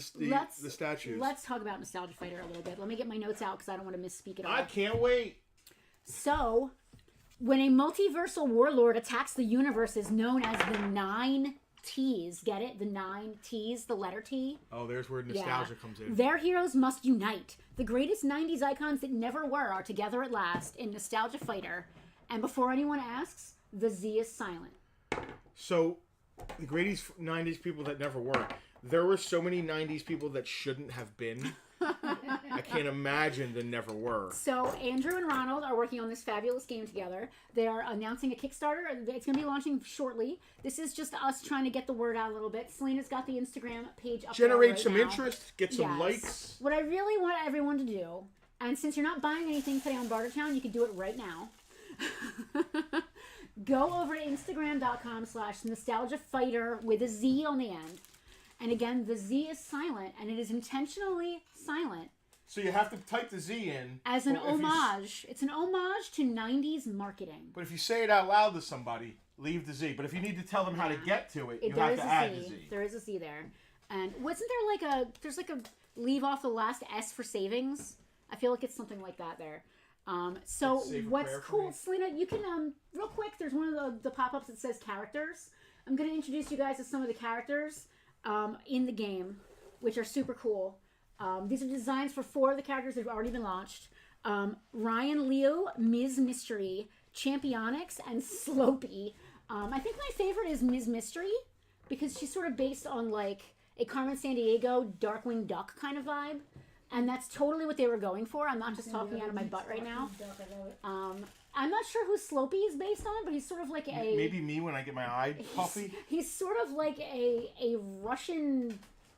statues. Let's talk about Nostalgia Fighter a little bit. Let me get my notes out because I don't want to misspeak at all. I can't wait. So, when a multiversal warlord attacks the universes known as the 9 T's, get it? The 9 T's, the letter T. Oh, there's where nostalgia comes in. Their heroes must unite. The greatest 90s icons that never were are together at last in Nostalgia Fighter. And before anyone asks, the Z is silent. So, the greatest 90s people that never were. There were so many 90s people that shouldn't have been. I can't imagine the never were. So Andrew and Ronald are working on this fabulous game together. They are announcing a Kickstarter. It's going to be launching shortly. This is just us trying to get the word out a little bit. Selena's got the Instagram page up Generate there right some now. interest, get some likes. What I really want everyone to do, and since you're not buying anything today on Bartertown, you can do it right now. Go over to Instagram.com/nostalgiafighter with a Z on the end. And again, the Z is silent, and it is intentionally silent. So you have to type the Z in. As an homage. It's an homage to 90s marketing. But if you say it out loud to somebody, leave the Z. But if you need to tell them how to get to it, you have to add the Z. There is a Z there. And wasn't there there's a leave off the last S for savings? I feel like it's something like that there. So what's cool, Selena, you can, real quick, there's one of the pop-ups that says characters. I'm going to introduce you guys to some of the characters in the game, which are super cool. These are designs for 4 of the characters that have already been launched. Ryan Leo, Ms. Mystery, Championyx, and Slopey. I think my favorite is Ms. Mystery because she's sort of based on like a Carmen Sandiego Darkwing Duck kind of vibe. And that's totally what they were going for. I'm not just talking out of my butt right now. I'm not sure who Slopey is based on, but he's sort of like a... Maybe me when I get my eye puffy. He's sort of like a Russian,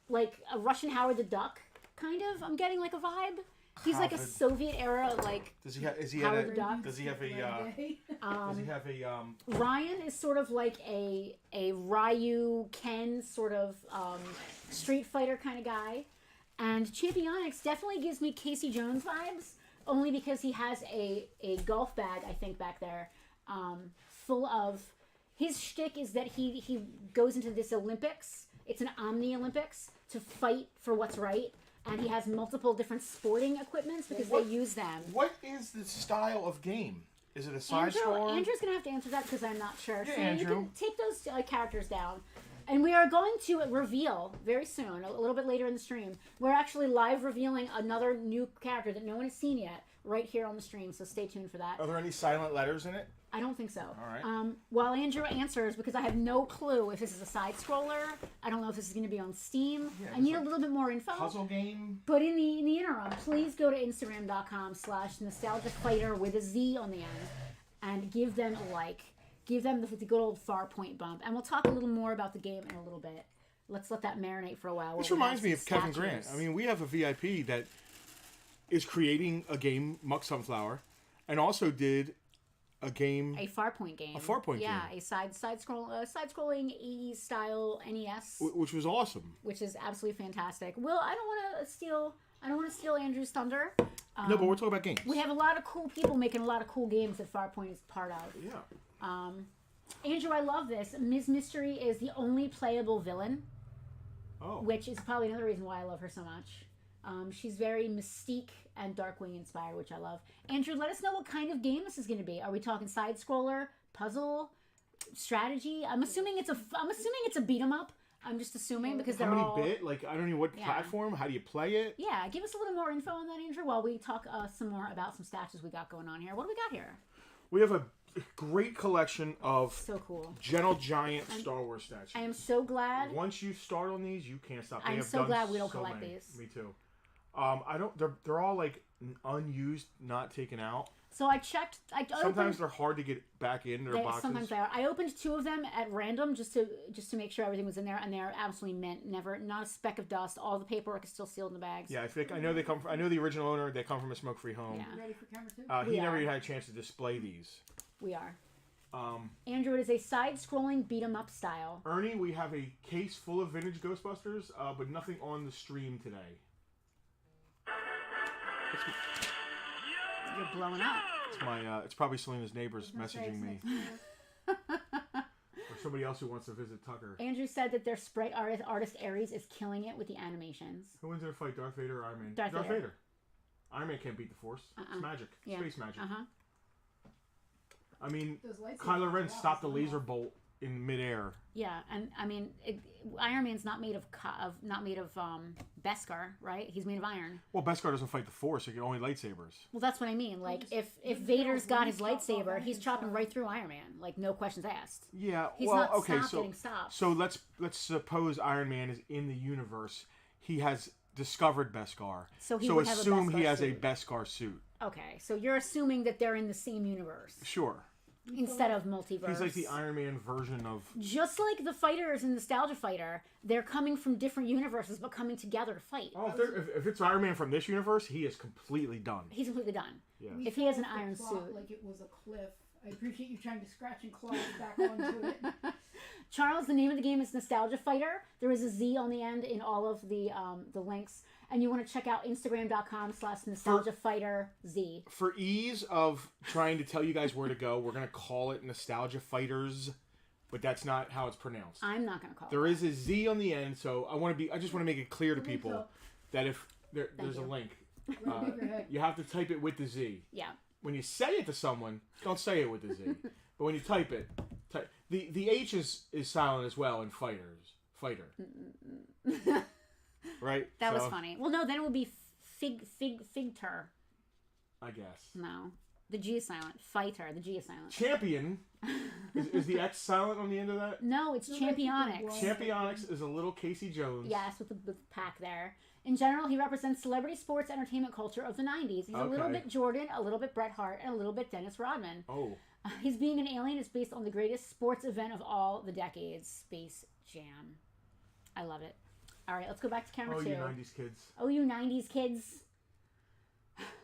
like a Russian Howard the Duck, kind of. I'm getting like a vibe. He's like a Soviet era, like. Does he have? Is he Howard the Duck? Does he have a? Does he have a? Ryan is sort of like a Ryu Ken sort of Street Fighter kind of guy, and Championyx definitely gives me Casey Jones vibes, only because he has a golf bag, I think, back there, full of. His shtick is that he goes into this Olympics. It's an Omni Olympics to fight for what's right. And he has multiple different sporting equipments because they use them. What is the style of game? Is it a side scroller? Andrew's going to have to answer that because I'm not sure. Yeah, so Andrew. you can take those characters down. And we are going to reveal very soon, a little bit later in the stream, we're actually live revealing another new character that no one has seen yet right here on the stream. So stay tuned for that. Are there any silent letters in it? I don't think so. All right. While Andrew answers, because I have no clue if this is a side scroller, I don't know if this is going to be on Steam. Yeah, I need a little bit more info. Puzzle game. But in the interim, please go to Instagram.com/nostalgiafighter with a Z on the end and give them a like. Give them the good old Farpoint bump. And we'll talk a little more about the game in a little bit. Let's let that marinate for a while. This reminds me of Kevin Grant. I mean, we have a VIP that is creating a game, Muck Sunflower, and also did a game. A Farpoint game. A Farpoint yeah, game. a side-scrolling 80s style NES, Which was awesome. which is absolutely fantastic. Will, I don't want to steal Andrew's thunder. No, but we're talking about games. We have a lot of cool people making a lot of cool games that Farpoint is part of. Yeah. Andrew, I love this. Ms. Mystery is the only playable villain, Oh. which is probably another reason why I love her so much. She's very Mystique and Darkwing inspired, which I love. Andrew, let us know what kind of game this is going to be. Are we talking side scroller, puzzle, strategy? I'm assuming it's a beat 'em up. I'm just assuming because they're How all. many bit? Like, I don't know what platform. How do you play it? Yeah, give us a little more info on that, Andrew, while we talk some more about some statues we got going on here. What do we got here? We have a great collection of So cool. Gentle Giant Star Wars statues. I am so glad. Once you start on these, you can't stop. They I'm have so done glad we don't so collect many. these. Me too. I don't. They're all like unused, not taken out. So I checked. Sometimes they're hard to get back in their boxes. Sometimes they are. I opened 2 of them at random just to make sure everything was in there, and they're absolutely mint. Never, not a speck of dust. All the paperwork is still sealed in the bags. Yeah, I know they come from. I know the original owner. They come from a smoke-free home. Yeah. You ready for camera 2? He never even had a chance to display these. We are. Um, Andrew, it is a side-scrolling beat-em-up style. Ernie, we have a case full of vintage Ghostbusters, but nothing on the stream today. You're blowing up. It's my. It's probably Selena's neighbors messaging me, or somebody else who wants to visit Tucker. Andrew said that their sprite artist Aries is killing it with the animations. Who wins in a fight, Darth Vader or Iron Man? Darth Vader. Iron Man can't beat the Force. It's magic. Yeah. Space magic. Uh-huh. I mean, Those lightsabers Kylo Ren are stopped the awesome. laser bolt in midair. Yeah, and I mean, Iron Man's not made of Beskar, right? He's made of iron. Well, Beskar doesn't fight the Force; he can only lightsabers. Well, that's what I mean. Like, if just Vader's go, got his when he chops off lightsaber, he's Anakin's chopping head. right through Iron Man. Like, no questions asked. Yeah. He's well, not okay. getting stopped. So let's suppose Iron Man is in the universe. He has discovered Beskar. So he would have a assume he Beskar has suit. a Beskar suit. Okay, so you're assuming that they're in the same universe Sure. instead of multiverse. He's like the Iron Man version of. Just like the fighters in Nostalgia Fighter, they're coming from different universes but coming together to fight. Oh, if it's Iron Man from this universe, he is completely done. He's completely done. Yeah. We If he has an fell off the iron plot suit. like it was a cliff. I appreciate you trying to scratch and claw us back onto it. Charles, the name of the game is Nostalgia Fighter. There is a Z on the end in all of the links. And you want to check out Instagram.com/NostalgiaFighterZ. For ease of trying to tell you guys where to go, we're gonna call it Nostalgia Fighters, but that's not how it's pronounced. I'm not going to call it. There is a Z on the end, so I just want to make it clear to people that if there's a you. link, Right above your head. you have to type it with the Z. Yeah. When you say it to someone, don't say it with the Z. But when you type it, the H is silent as well in fighter. Right? That was So, funny. Well, no, then it would be Figter. I guess. No. The G is silent. Fighter. The G is silent. Champion is the X silent on the end of that? No, it's No, I think it Championics. was. Championics is a little Casey Jones. Yes, with the pack there. In general, he represents celebrity sports entertainment culture of the 90s. He's a little Okay. bit Jordan, a little bit Bret Hart, and a little bit Dennis Rodman. Oh. His being an alien is based on the greatest sports event of all the decades, Space Jam. I love it. All right, let's go back to camera Oh, 2. you 90s kids. Oh, you 90s kids.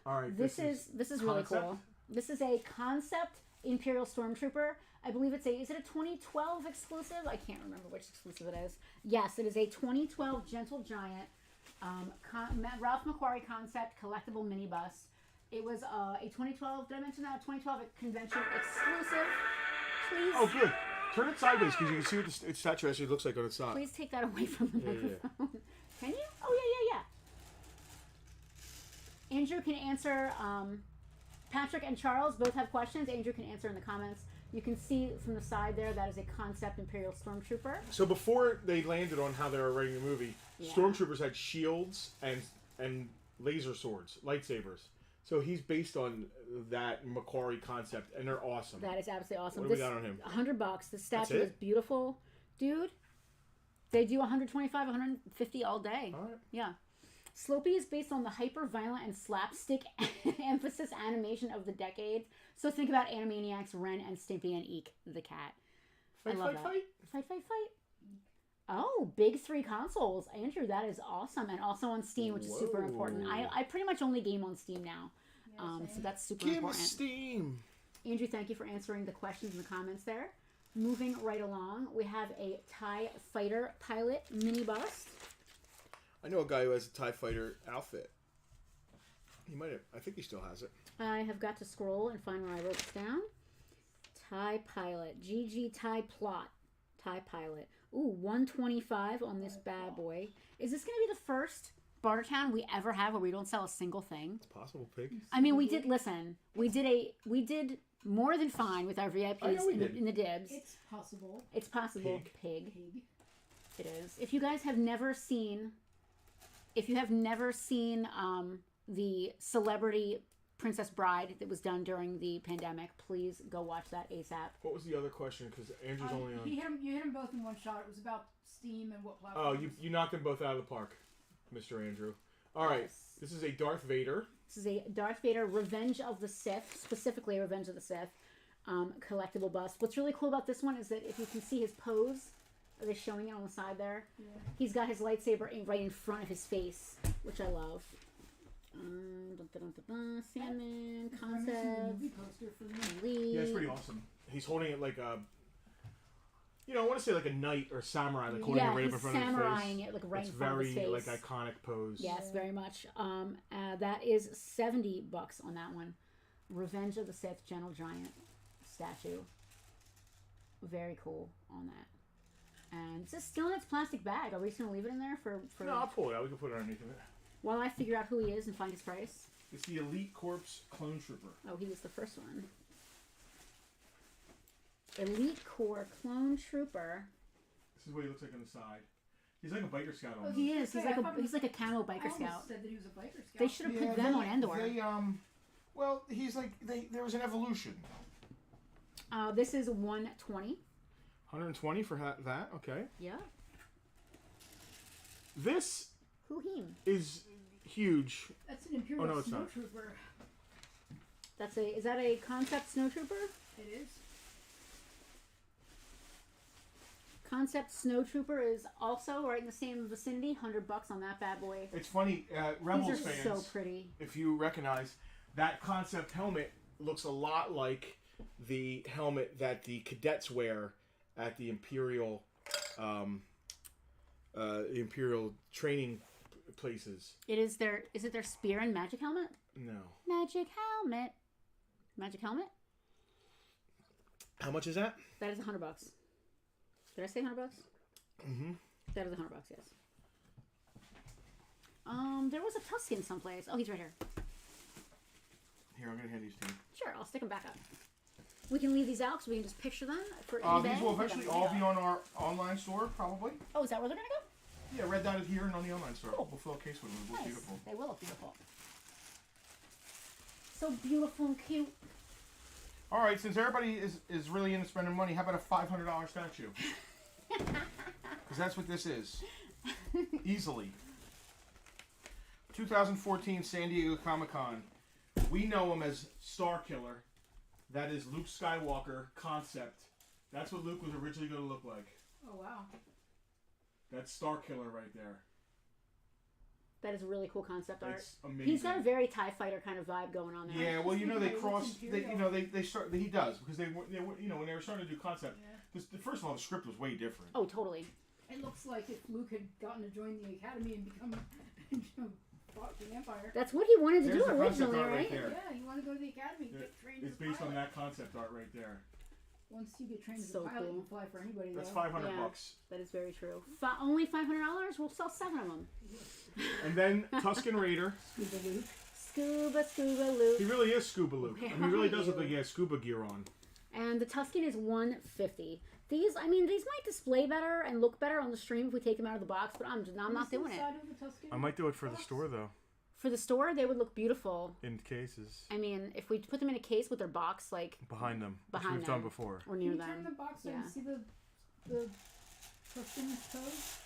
All right. This is really concept? cool. This is a concept Imperial Stormtrooper. I believe is it a 2012 exclusive? I can't remember which exclusive it is. Yes, it is a 2012 Gentle Giant Ralph McQuarrie concept collectible minibus. It was a 2012. Did I mention that? A 2012 convention exclusive. Please. Oh, good. Turn it sideways because you can see what the statue actually looks like on its side. Please take that away from the Yeah. microphone. Can you? Oh, yeah. Andrew can answer. Patrick and Charles both have questions. Andrew can answer in the comments. You can see from the side there that is a concept Imperial Stormtrooper. So before they landed on how they were writing the movie, Yeah. Stormtroopers had shields and laser swords, lightsabers. So he's based on that Macquarie concept, and they're awesome. That is absolutely awesome. What do we got on him? $100. The statue it? is beautiful, dude. They do 125, 150 all day. All right. Yeah. Sloopy is based on the hyper-violent and slapstick emphasis animation of the decade. So think about Animaniacs, Ren, and Stimpy, and Eek, the cat. Fight, I love fight, that. fight. Fight. Oh, big 3 consoles. Andrew, that is awesome. And also on Steam, which is super Whoa. important. I pretty much only game on Steam now. So that's super Give me important. steam. Andrew, thank you for answering the questions in the comments there. Moving right along, we have a TIE Fighter pilot mini bust. I know a guy who has a TIE Fighter outfit. He might have. I think he still has it. I have got to scroll and find where I wrote this down. TIE Pilot. GG TIE Plot. TIE Pilot. Ooh, 125 on this bad boy. Is this going to be the first Bartertown we ever have where we don't sell a single thing? It's possible, Pig. I mean, we did, listen, we did more than fine with our VIPs in the dibs. It's possible. It's possible. Pig. Pig. It is. If you guys have never seen, the Celebrity Princess Bride that was done during the pandemic, please go watch that ASAP. What was the other question? Because Andrew's only on. You hit them both in one shot. It was about Steam and what platform. Oh, you knocked them both out of the park, Mr. Andrew. All right. Yes. This is a Darth Vader. This is a Darth Vader Revenge of the Sith, specifically Revenge of the Sith collectible bust. What's really cool about this one is that if you can see his pose, are they showing it on the side there? Yeah. He's got his lightsaber right in front of his face, which I love. Sandman concept. Movie poster for me. Yeah, it's pretty awesome. He's holding it like a, I want to say like a knight or samurai, like holding it right up in front of his face. samuraiing it like right It's in front of his face. very like iconic pose. Yes, very much. That is $70 on that one. Revenge of the Sith Gentle Giant statue. Very cool on that. And it's just still in its plastic bag. Are we just gonna leave it in there for No, I'll pull it out. We can put it underneath of it. while I figure out who he is and find his price? It's the Elite Corps Clone Trooper. Oh, he was the first one. Elite Corps Clone Trooper. This is what he looks like on the side. He's like a biker scout almost. He is. He's I thought he's like a camo I biker almost scout. said that he was a biker scout. They should have put them on Endor. Well, he's like there was an evolution. This is 120. 120 for that. Okay. Yeah. This Who him? is huge. That's an Imperial no, it's not. Snowtrooper. Is that a concept snowtrooper? It is. Concept Snowtrooper is also right in the same vicinity. $100 on that bad boy. It's funny, Rebels These are fans. so pretty. If you recognize that concept helmet, looks a lot like the helmet that the cadets wear at the Imperial training places. Is it their spear and magic helmet? No. Magic helmet. Magic helmet? How much is that? That is $100. Did I say $100? Mm-hmm. That is $100, yes. There was a Tuscan someplace. Oh, he's right here. Here, I'm gonna hand these to you. Sure, I'll stick them back up. We can leave these out so we can just picture them for eBay. These will eventually all be on our online store, probably. Oh, is that where they're gonna go? Yeah, red dotted here and on the online store. Cool. We'll fill a case with them. It'll look Nice. beautiful. They will look beautiful. So beautiful and cute. All right, since everybody is really into spending money, how about a $500 statue? Because that's what this is. Easily. 2014 San Diego Comic-Con. We know him as Star Killer. That is Luke Skywalker concept. That's what Luke was originally going to look like. Oh, wow. That's Star Killer right there. That is a really cool concept art. It's amazing. He's got a very TIE Fighter kind of vibe going on there. Yeah, well, you know they It's crossed. Imperial. They start. He does because they were when they were starting to do concept. Yeah. First of all, the script was way different. Oh, totally. It looks like if Luke had gotten to join the Academy and become fought the Empire. That's what he wanted to There's do the concept originally, art right right? there. Yeah, you want to go to the Academy and get trained It's as a based on pilot. that concept art right there. Once you get trained as So a pilot, cool. you fly for anybody. That's though. $500. Yeah. That is very true. Only $500? We'll sell 7 of them. And then Tusken Raider. Scuba Luke. Scuba He Luke. really is Scuba Luke. I mean, he really does look like he has scuba gear on. And the Tuscan is $150. These might display better and look better on the stream if we take them out of the box, but I'm not doing it. Side of the Tuscan I might do it for the box? store though, For the store, they would look beautiful. in cases I mean, if we put them in a case with their box, like, behind them, Behind which we've them. done before. or Can near you turn them. the box Yeah. and see the Tuscan's toes?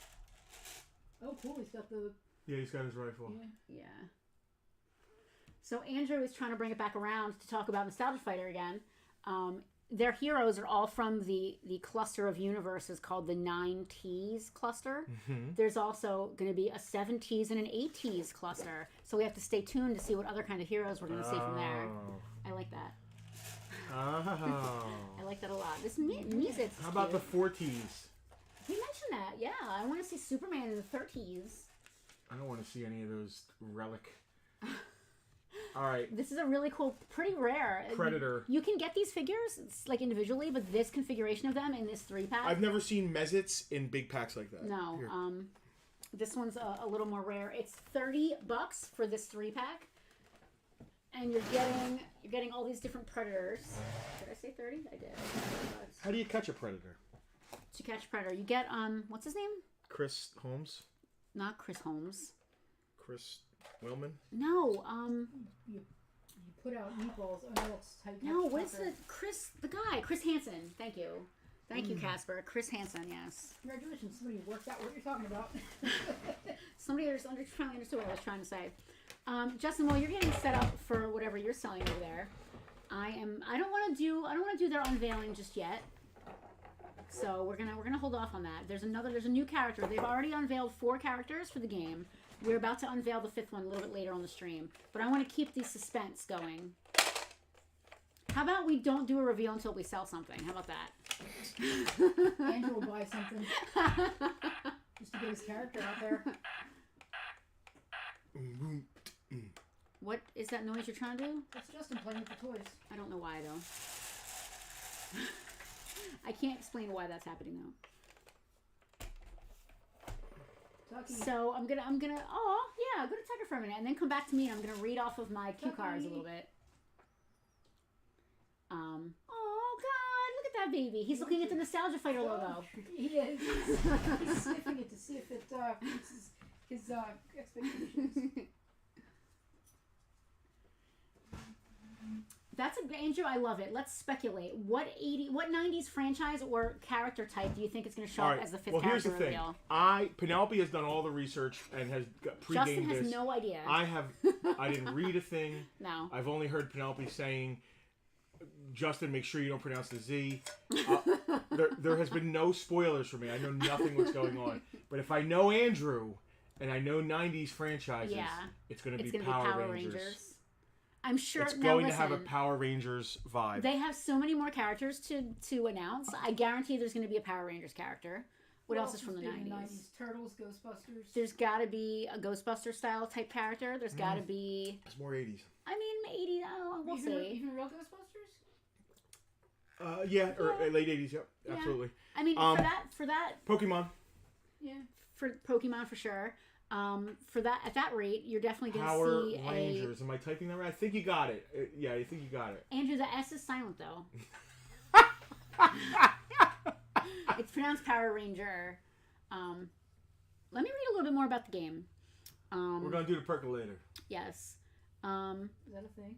Oh, cool. He's got the Yeah, he's got his rifle. yeah. Yeah. So Andrew is trying to bring it back around to talk about Nostalgia Fighter again. their heroes are all from the cluster of universes called the 9Ts cluster. Mm-hmm. There's also going to be a 7Ts and an 8Ts cluster. So we have to stay tuned to see what other kind of heroes we're going to see from there. I like that. Oh. I like that a lot. This music. How about the 4Ts? We mentioned that. Yeah, I want to see Superman in the 30s. I don't want to see any of those relic. All right. This is a really cool, pretty rare. Predator. You can get these figures like individually, but this configuration of them in this 3-pack. I've never seen Mezits in big packs like that. No. Here. This one's a little more rare. It's $30 for this 3-pack. And you're getting all these different predators. Did I say 30? I did. How do you catch a predator? To catch a predator, you get what's his name? Chris Holmes. Not Chris Holmes. Chris Willman. No. You put out meatballs. Oh, no, it's how you No. catch What's tucker. the guy? Chris Hansen. Thank you. Thank you, Casper. Chris Hansen. Yes. Congratulations, somebody worked out what you're talking about. Somebody finally understood what I was trying to say. Justin, while you're getting set up for whatever you're selling over there, I don't want to do their unveiling just yet. So we're gonna hold off on that. There's a new character. They've already unveiled 4 characters for the game. We're about to unveil the 5th one a little bit later on the stream. But I want to keep the suspense going. How about we don't do a reveal until we sell something? How about that? Andrew will buy something just to get his character out there. What is that noise you're trying to do? That's Justin playing with the toys. I don't know why though. I can't explain why that's happening though. Tucky. So I'm gonna go to Tucker for a minute and then come back to me and I'm gonna read off of my cue cards a little bit. Oh God, look at that baby. He's looking at the Nostalgia Fighter logo. He is. He's sniffing it to see if it meets his expectations. Andrew, I love it. Let's speculate. What 90s franchise or character type do you think is going to show up as the 5th here's character the thing. reveal? Penelope has done all the research and has pre-gamed Justin has this. no idea. I didn't read a thing. No. I've only heard Penelope saying, Justin, make sure you don't pronounce the Z. There has been no spoilers for me. I know nothing what's going on. But if I know Andrew and I know 90s franchises, it's going to be Power Rangers. I'm sure it's going to have a Power Rangers vibe. They have so many more characters to announce. I guarantee there's going to be a Power Rangers character. What else is from the 90s? Turtles, Ghostbusters. There's got to be a Ghostbuster style type character. There's got to be. It's more 80s. I mean, 80s. Oh, we'll see. Even real Ghostbusters? Yeah, or late 80s. Yep, absolutely. I mean, for that. Pokemon. Yeah, for Pokemon for sure. For that at that rate, you're definitely going to see Power Rangers. Am I typing that right? I think you got it. Yeah, I think you got it. Andrew, the S is silent though. It's pronounced Power Ranger. Let me read a little bit more about the game. We're gonna do the percolator. Yes. Is that a thing?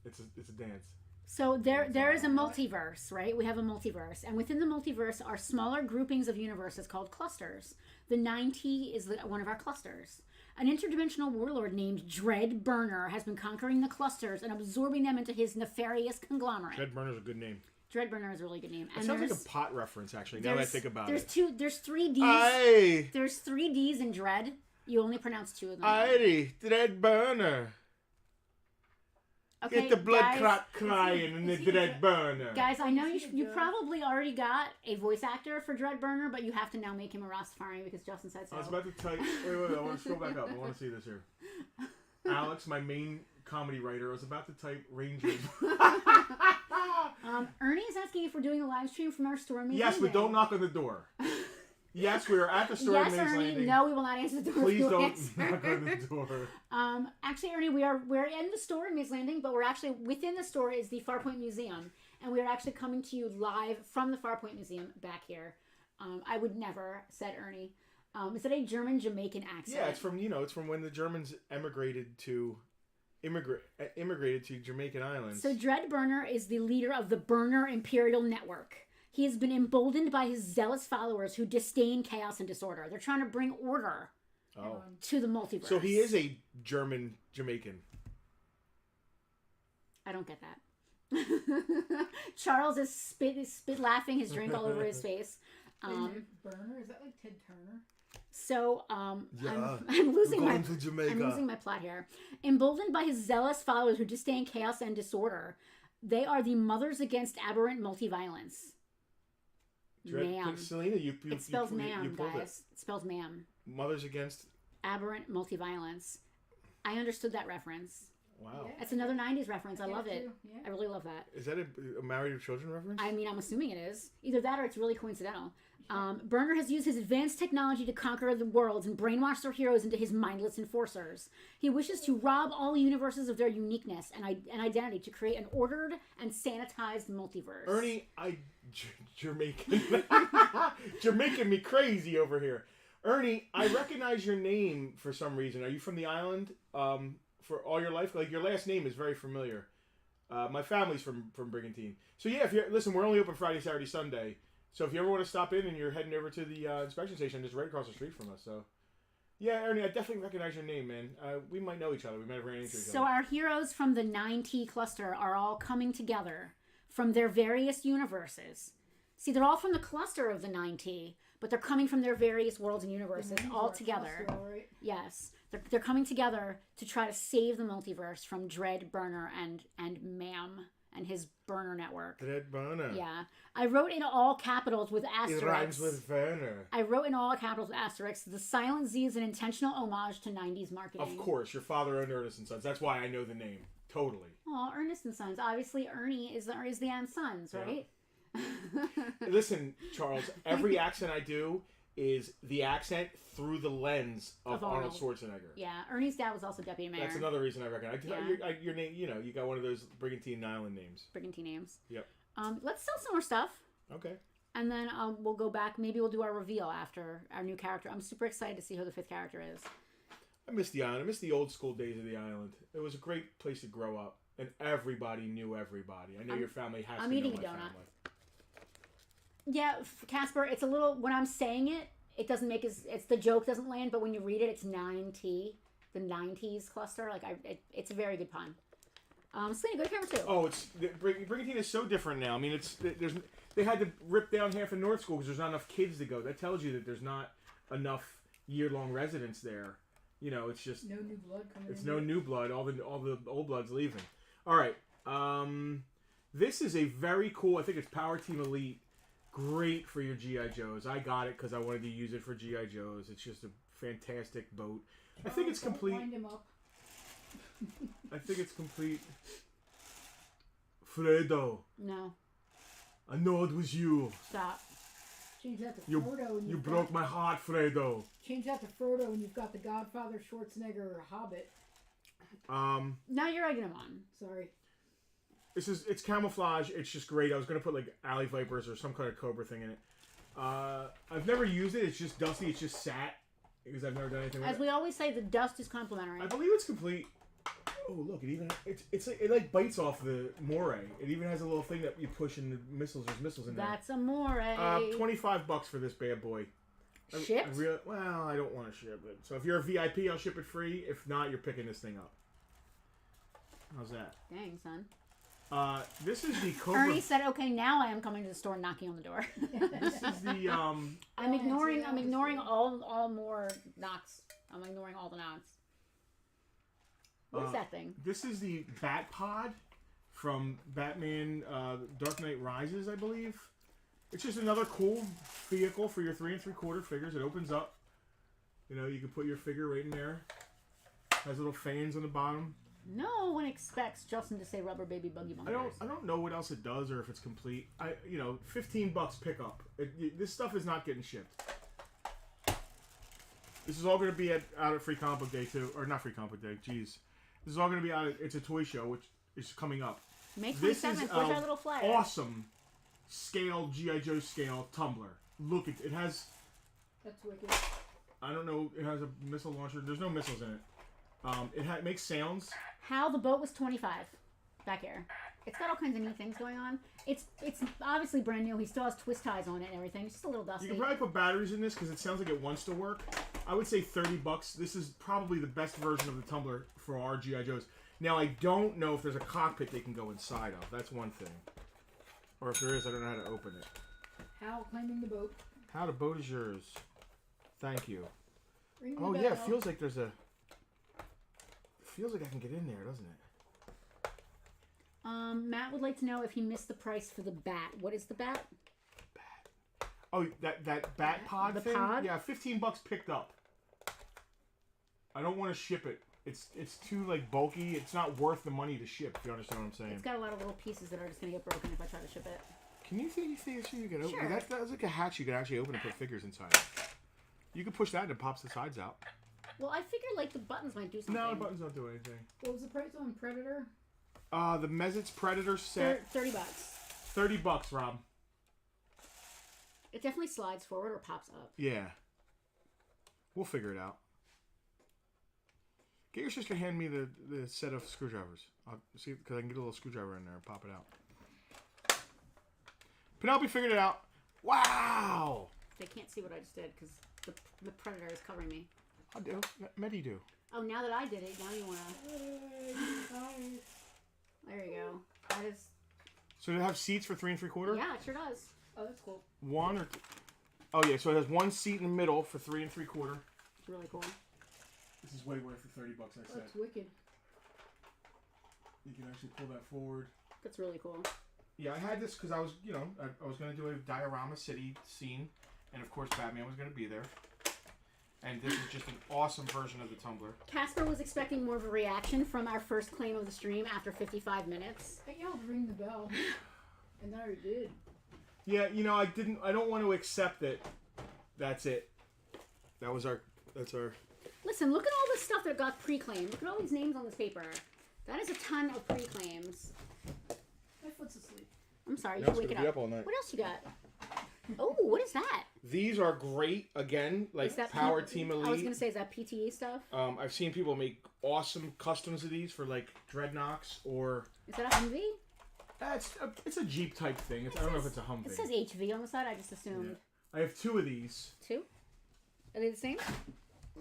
It's a dance. So there is a multiverse, right? We have a multiverse, and within the multiverse are smaller groupings of universes called clusters. The 9T is one of our clusters. An interdimensional warlord named Dread Burner has been conquering the clusters and absorbing them into his nefarious conglomerate. Dread Burner's a good name. Dread Burner is a really good name. It sounds like a pot reference, actually. Now that I think about it. There's 3 D's. Aye. There's 3 D's in Dread. You only pronounce 2 of them. Aye, Dread Burner. Okay, Get the blood guys, clot crying and the Dread Burner. Guys, I know you probably already got a voice actor for Dread Burner, but you have to now make him a Rastafarian because Justin said so. I was about to type. Wait. I want to scroll back up. I want to see this here. Alex, my main comedy writer, was about to type Rangers. Ernie is asking if we're doing a live stream from our store in Mays Yes, Landing. but don't knock on the door. Yes, we are at the store in Mays Ernie. Landing. No, we will not answer the door. Please don't answer. knock on the door. Actually, Ernie, we're in the store in Mays Landing, but we're actually within the store is the Farpoint Museum, and we are actually coming to you live from the Farpoint Museum back here. I would never, said Ernie. Is it a German Jamaican accent? Yeah, it's from when the Germans immigrated to Jamaican islands. So Dread Burner is the leader of the Burner Imperial Network. He has been emboldened by his zealous followers who disdain chaos and disorder. They're trying to bring order to the multiverse. So he is a German Jamaican. I don't get that. Charles is spit laughing his drink all over his face. Burner? Is that like Ted Turner? So Yeah. I'm losing We're my going to Jamaica. I'm losing my plot here. Emboldened by his zealous followers who disdain chaos and disorder, they are the Mothers Against Aberrant Multiviolence. Ma'am. Selena, It spells ma'am, you pulled guys. It spells ma'am. Mothers Against. Aberrant Multiviolence. I understood that reference. Wow. Yeah. That's another 90s reference. I get love it. too. Yeah. I really love that. Is that a Married with Children reference? I mean, I'm assuming it is. Either that or it's really coincidental. Burner has used his advanced technology to conquer the worlds and brainwash their heroes into his mindless enforcers. He wishes to rob all universes of their uniqueness and identity to create an ordered and sanitized multiverse. Ernie, you're making me crazy over here. Ernie, I recognize your name for some reason. Are you from the island? For all your life, like your last name is very familiar. My family's from Brigantine. So yeah, listen, we're only open Friday, Saturday, Sunday. So if you ever want to stop in and you're heading over to the inspection station, just right across the street from us. So yeah, Ernie, I definitely recognize your name, man. We might know each other. We might have ran into each other. So our heroes from the 9T cluster are all coming together from their various universes. See, they're all from the cluster of the 9T, but they're coming from their various worlds and universes all together. Right? Yes. They're coming together to try to save the multiverse from Dread, Burner, and Ma'am and his Burner network. Dread Burner. Yeah. I wrote in all capitals with asterisks. It rhymes with Werner. I wrote in all capitals with asterisks. The silent Z is an intentional homage to 90s marketing. Of course, your father owned Ernest and Sons. That's why I know the name. Totally. Oh, Ernest and Sons. Obviously, Ernie is the and Sons, right? Listen, Charles, every accent I do is the accent through the lens of Arnold Schwarzenegger. Yeah, Ernie's dad was also deputy mayor. That's another reason I recognize. Yeah. Your name, you got one of those Brigantine Island names. Brigantine names. Yep. Let's sell some more stuff. Okay. And then we'll go back. Maybe we'll do our reveal after our new character. I'm super excited to see who the 5th character is. I miss the island. I miss the old school days of the island. It was a great place to grow up, and everybody knew everybody. I know your family has I'm to eating know a my donut. family. Yeah, Casper, it's a little, when I'm saying it, it doesn't make it's the joke doesn't land, but when you read it, it's 9T, the 90s cluster. Like, it's a very good pun. Selena, go to camera 2. Oh, Brigantine is so different now. I mean, they had to rip down half of North School because there's not enough kids to go. That tells you that there's not enough year-long residents there. You know, it's just No new blood coming in. it's no new blood. All the old blood's leaving. All right. This is a very cool. I think it's Power Team Elite. Great for your GI Joes. I got it because I wanted to use it for GI Joes. It's just a fantastic boat. I think it's complete. Wind him up. I think it's complete. Fredo, No, I know it was you. stop. Change that to You Frodo. And you you've broke got, my heart, Fredo. Change that to Frodo, and you've got the Godfather, Schwarzenegger, or Hobbit. Now you're egging him on. Sorry. It's camouflage. It's just great. I was gonna put like alley vipers or some kind of cobra thing in it. I've never used it. It's just dusty. It's just sat because I've never done anything with As it. we always say, the dust is complimentary. I believe it's complete. Oh look! It like bites off the moray. It even has a little thing that you push in the missiles. There's missiles in there. That's a more. $25 for this bad boy. Shipped? Well, I don't want to ship it. So if you're a VIP, I'll ship it free. If not, you're picking this thing up. How's that? Dang, son. This is the Cobra. Ernie said, "Okay, now I am coming to the store, knocking on the door." This is the I'm ignoring all more knocks. I'm ignoring all the knocks. What is that thing? This is the Bat Pod from Batman Dark Knight Rises, I believe. It's just another cool vehicle for your 3 3/4 figures. It opens up. You know, you can put your figure right in there. Has little fans on the bottom. No one expects Justin to say rubber baby buggy bumpers. I don't know what else it does or if it's complete. $15 pickup. This stuff is not getting shipped. This is all going to be out at Free Comic Book Day too, or not Free Comic Book Day. Jeez, this is all going to be out. It's a toy show which is coming up. May 27th. This is Where's our little flyer? awesome scale GI Joe scale tumbler. Look, it has. That's wicked. I don't know. It has a missile launcher. There's no missiles in it. It makes sounds. How the boat was 25 back here. It's got all kinds of neat things going on. It's obviously brand new. He still has twist ties on it and everything. It's just a little dusty. You can probably put batteries in this because it sounds like it wants to work. I would say $30. This is probably the best version of the tumbler for our GI Joes. Now I don't know if there's a cockpit they can go inside of. That's one thing. Or if there is, I don't know how to open it. Hal claiming the boat. How the boat is yours. Thank you. Ring the Oh bell. yeah, it feels like there's a. Feels like I can get in there, doesn't it? Matt would like to know if he missed the price for the bat. What is the bat? Bat. Oh, that bat pod The thing. pod? Yeah, $15 picked up. I don't want to ship it. It's too like bulky. It's not worth the money to ship. If you understand what I'm saying. It's got a lot of little pieces that are just gonna get broken if I try to ship it. Can you think you can open? Sure. That's like a hatch you can actually open and put figures inside. You can push that and it pops the sides out. Well, I figure like the buttons might do something. No, the buttons don't do anything. What was the price on Predator? The Mezit's Predator set. $30. $30, Rob. It definitely slides forward or pops up. Yeah. We'll figure it out. Get your sister to hand me the set of screwdrivers. I'll see because I can get a little screwdriver in there and pop it out. Penelope figured it out. Wow. They can't see what I just did because the Predator is covering me. I'll do. Medi do. Oh, now that I did it, now you wanna... There you go. That is... So does it have seats for 3 3/4? Yeah, it sure does. Oh, that's cool. One or two? Oh yeah, so it has one seat in the middle for 3 3/4. It's really cool. This is way worth the $30 I said. That's wicked. You can actually pull that forward. That's really cool. Yeah, I had this because I was, I was going to do a Diorama City scene, and of course Batman was going to be there. And this is just an awesome version of the tumbler. Casper was expecting more of a reaction from our first claim of the stream after 55 minutes. I yelled ring the bell. And I already did. Yeah, I don't want to accept that that's it. That's our... Listen, look at all this stuff that got pre-claimed. Look at all these names on this paper. That is a ton of pre-claims. My foot's asleep. I'm sorry, you should wake it up. all night. What else you got? Oh, what is that? These are great, again, like Is that Power Team Elite. I was going to say, is that PTE stuff? I've seen people make awesome customs of these for like Dreadnoks or... Is that a Humvee? It's a Jeep type thing. I don't know if it's a Humvee. It says HV on the side. I just assumed. Yeah. I have 2 of these. 2? Are they the same?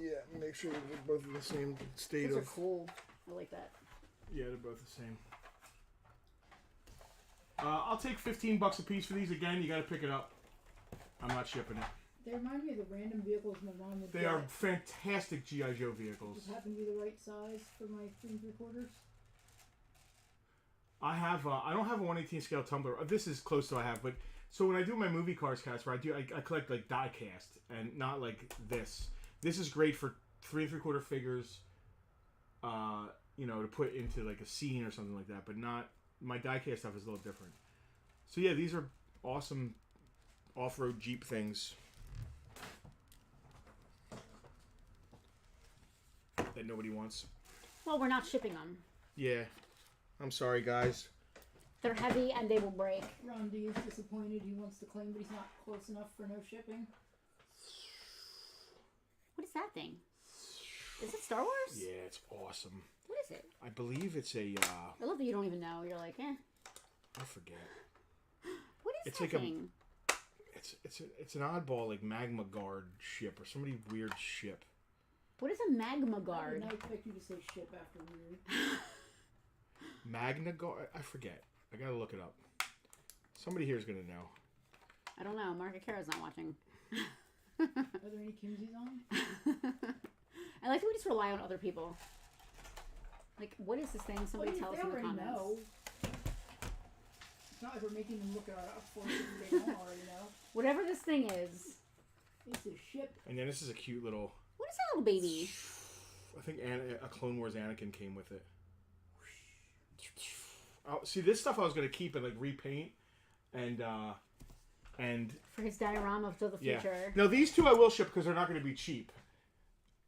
Yeah, make sure they're both in the same state Those are cool. I like that. Yeah, they're both the same. I'll take $15 a piece for these. Again, you got to pick it up. I'm not shipping it. They remind me of the random vehicles my mom would They get. are fantastic G.I. Joe vehicles. Just happen to be the right size for my 3 3/4. I have. I don't have a 1/18 scale tumbler. This is close to I have, but so when I do my movie cars cast, where I collect like die cast and not like this. This is great for 3 3/4 figures. To put into like a scene or something like that, but not my die cast stuff is a little different. So yeah, these are awesome off-road Jeep things that nobody wants. Well, we're not shipping them. Yeah, I'm sorry guys. They're heavy and they will break. Ron D is disappointed. He wants to claim, but he's not close enough for no shipping. What is that thing? Is it Star Wars? Yeah, it's awesome. What is it? I believe it's a. I love that you don't even know. You're like, eh. I forget. What is It's that like thing? It's an oddball like Magma Guard ship or somebody weird ship. What is a Magma I Guard? did not expect you to say ship after weird. Magna Guard? I forget. I gotta look it up. Somebody here is gonna know. I don't know. Margaret Kara's not watching. Are there any Kimsies on? I like that we just rely on other people. Like, what is this thing? Somebody Well, tell us they in the already comments. know. It's not like we're making them look it up for us if they don't already know. Whatever this thing is. It's a ship. And then this is a cute little. What is that little baby? I think a Clone Wars Anakin came with it. Oh, see, this stuff I was gonna keep and like repaint, and For his diorama of the yeah. future. Now these 2 I will ship because they're not gonna be cheap.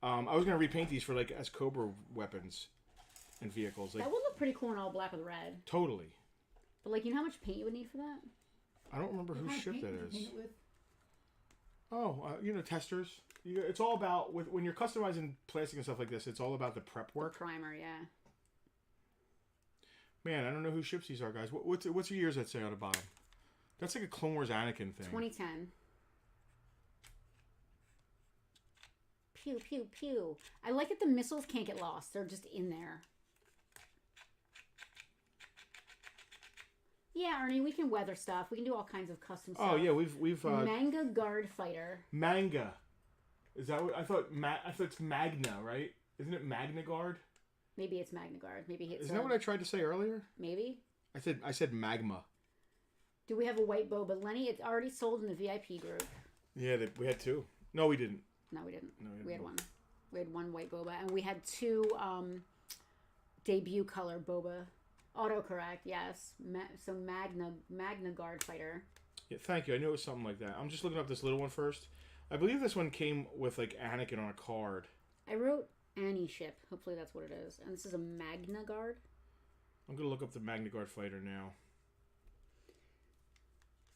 I was gonna repaint these for like as Cobra weapons and vehicles. Like That would look pretty cool in all black with red. totally. But like, you know how much paint you would need for that? I don't remember What whose kind of ship paint that would you is. paint it with? Oh, testers. It's all about when you're customizing plastic and stuff like this. It's all about the prep work. Primer, yeah. Man, I don't know who ships these are, guys. What's the years that say on the bottom? That's like a Clone Wars Anakin thing. 2010. pew, pew, pew. I like that the missiles can't get lost. They're just in there. Yeah, Ernie, we can weather stuff. We can do all kinds of custom stuff. Oh yeah, we've Manga Guard Fighter. Manga. Is that what I thought? I thought it's Magna, right? Isn't it Magna Guard? Maybe it's Magna Guard. Maybe it's. Isn't that what I tried to say earlier? Maybe. I said magma. Do we have a white boba, Lenny? It's already sold in the VIP group. Yeah, we had 2. No, we didn't. No, we didn't. No, We had one. We had one white boba, and we had 2 debut color boba. Autocorrect, yes. So Magna Guard Fighter. Yeah, thank you. I knew it was something like that. I'm just looking up this little one first. I believe this one came with like Anakin on a card. I wrote Annie ship. Hopefully that's what it is. And this is a Magna Guard. I'm gonna look up the Magna Guard fighter now.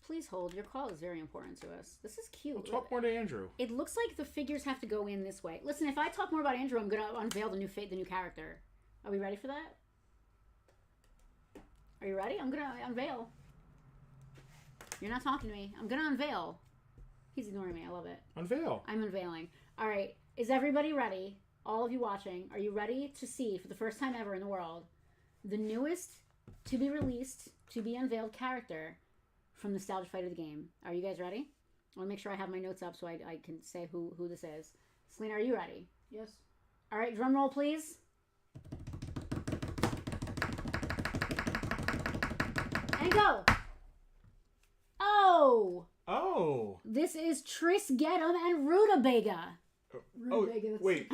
Please hold. Your call is very important to us. This is cute. We'll talk more to Andrew. It looks like the figures have to go in this way. Listen, if I talk more about Andrew, I'm gonna unveil the new character. Are we ready for that? Are you ready? I'm gonna unveil. You're not talking to me. I'm gonna unveil. He's ignoring me. I love it. Unveil. I'm unveiling. All right. Is everybody ready? All of you watching, are you ready to see, for the first time ever in the world, the newest to be released, to be unveiled character from Nostalgia Fighter the game? Are you guys ready? I want to make sure I have my notes up so I can say who this is. Selena, are you ready? Yes. All right. Drum roll, please. And go. Oh. Oh. This is Triss Getum and Rutabaga. Rutabaga, that's- Wait.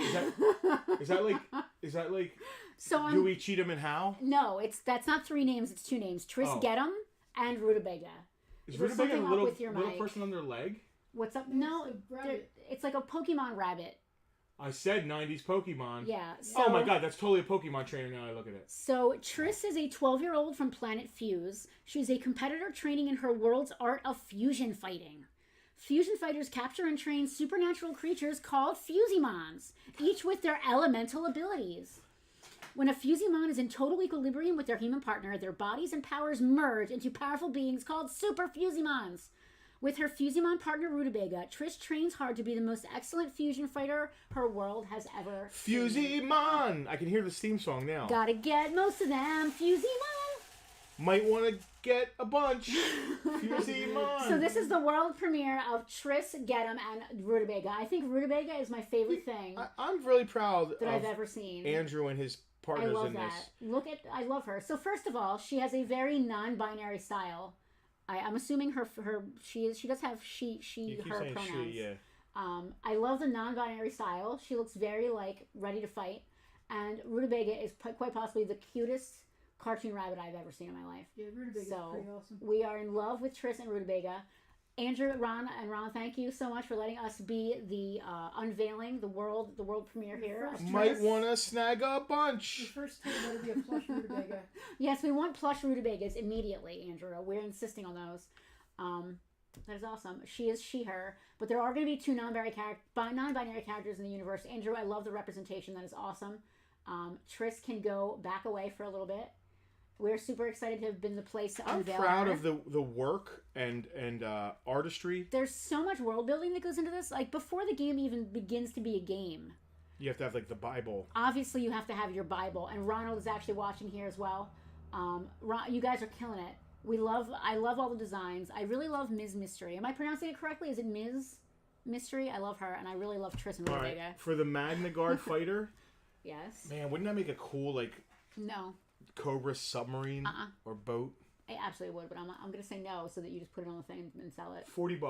Is that like? So I'm. Do we cheat him and how? No, that's not 3 names. It's 2 names. Triss Oh. Getum and Rutabaga. Is There's Rutabaga a something up little with your mic. person on their leg? What's up? No, It's a rabbit. it's like a Pokemon rabbit. I said 90s Pokemon. Yeah. So, Oh my god, that's totally a Pokemon trainer now I look at it. So Triss is a 12-year-old from planet Fuse. She's a competitor training in her world's art of fusion fighting. Fusion fighters capture and train supernatural creatures called Fusimons, each with their elemental abilities. When a Fusimon is in total equilibrium with their human partner, their bodies and powers merge into powerful beings called Super Fusimons. With her Fusimon partner Rutabaga, Triss trains hard to be the most excellent fusion fighter her world has ever seen. Fusimon! I can hear the theme song now. Gotta get most of them, Fusimon! Might want to get a bunch. Fusimon! So this is the world premiere of Triss Getum and Rutabaga. I think Rutabaga is my favorite thing I'm really proud that of I've ever seen. Andrew and his I partners love in that. this. I love her. So first of all, she has a very non-binary style. I'm assuming she does have You keep her saying pronouns. she, yeah. I love the non-binary style. She looks very ready to fight, and Rutabaga is quite possibly the cutest cartoon rabbit I've ever seen in my life. Yeah, Rutabaga So, is pretty awesome. We are in love with Triss and Rutabaga. Andrew, Ron, thank you so much for letting us be the unveiling, the world premiere here. of Might Triss. want to snag a The bunch. first time that'll be a plush Rutabaga. Yes, we want plush Rutabagas immediately, Andrew. We're insisting on those. That is awesome. She is her, but there are going to be 2 non-binary characters in the universe. Andrew, I love the representation. That is awesome. Triss can go back away for a little bit. We're super excited to have been the place to I'm unveil proud her. of the work and artistry. There's so much world building that goes into this. Like, before the game even begins to be a game, You have to have like the Bible. obviously you have to have your Bible. And Ronald is actually watching here as well. You guys are killing it. I love all the designs. I really love Ms. Mystery. Am I pronouncing it correctly? Is it Ms. Mystery? I love her, and I really love Triss and All Rutabaga. right, for the Magna Guard fighter, Yes. man, wouldn't that make a cool like No. Cobra submarine or boat? I absolutely would, but I'm going to say no so that you just put it on the thing and sell it. $40.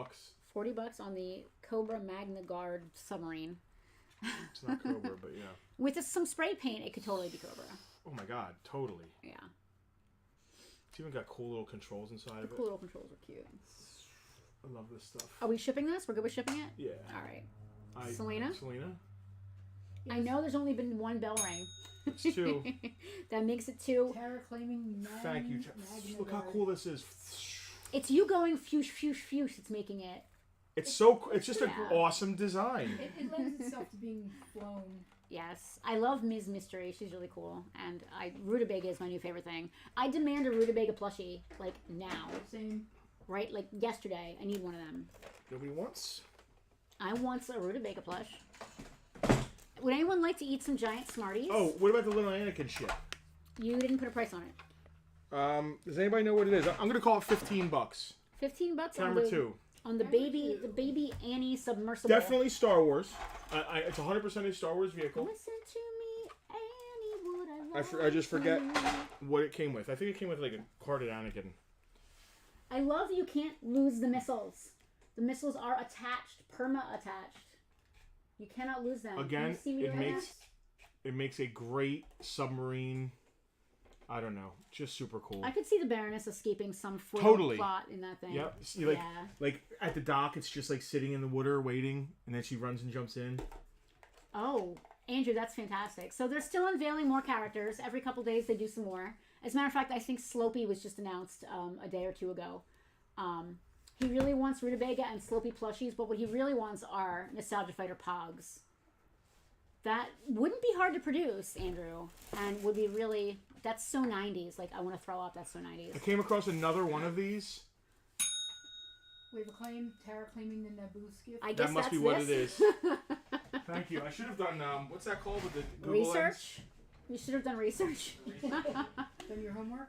$40 on the Cobra Magna Guard submarine. It's not Cobra, but yeah. With some spray paint, it could totally be Cobra. Oh my god, totally. Yeah. It's even got cool little controls inside The of it. cool little controls are cute. I love this stuff. Are we shipping this? We're good with shipping it? Yeah. All right. Selena? I know there's only been 1 bell ring. It's 2. That makes it 2. Terra claiming Thank you. Magna Look how Guard. cool this is. It's you going fuse, fuse, fuse. It's making it. It's just an Yeah. awesome design. It lends itself to being flown. Yes. I love Ms. Mystery. She's really cool. And Rutabaga is my new favorite thing. I demand a Rutabaga plushie, like, now. Same. Right? Like, yesterday. I need one of them. Nobody wants? I want a Rutabaga plush. Would anyone like to eat some giant Smarties? Oh, what about the little Anakin shit? You didn't put a price on it. Does anybody know what it is? I'm gonna call it $15. $15 Camera 2. on the baby Annie submersible. Definitely Star Wars. It's 100% a Star Wars vehicle. Listen to me, Annie, would I just forget what it came with. I think it came with like a carded Anakin. I love you can't lose the missiles. The missiles are attached, perma-attached. You cannot lose them. Again, Can you see me it makes a great submarine. I don't know, just super cool. I could see the Baroness escaping some foil Totally. plot in that thing. Yep. See, like at the dock, it's just like sitting in the water waiting, and then she runs and jumps in. Oh, Andrew, that's fantastic. So they're still unveiling more characters. Every couple days they do some more. As a matter of fact, I think Slopey was just announced a day or two ago. He really wants Rutabaga and Slopey plushies, but what he really wants are Nostalgia Fighter Pogs. That wouldn't be hard to produce, Andrew, and would be really... That's so 90s. Like, I want to throw up. That's so 90s. I came across another one of these. We have a claim. Tara claiming the Naboo gift. I guess That must that's be what this. it is. Thank you. I should have done, what's that called with the Google Research? Lens? You should have done research. Done your homework?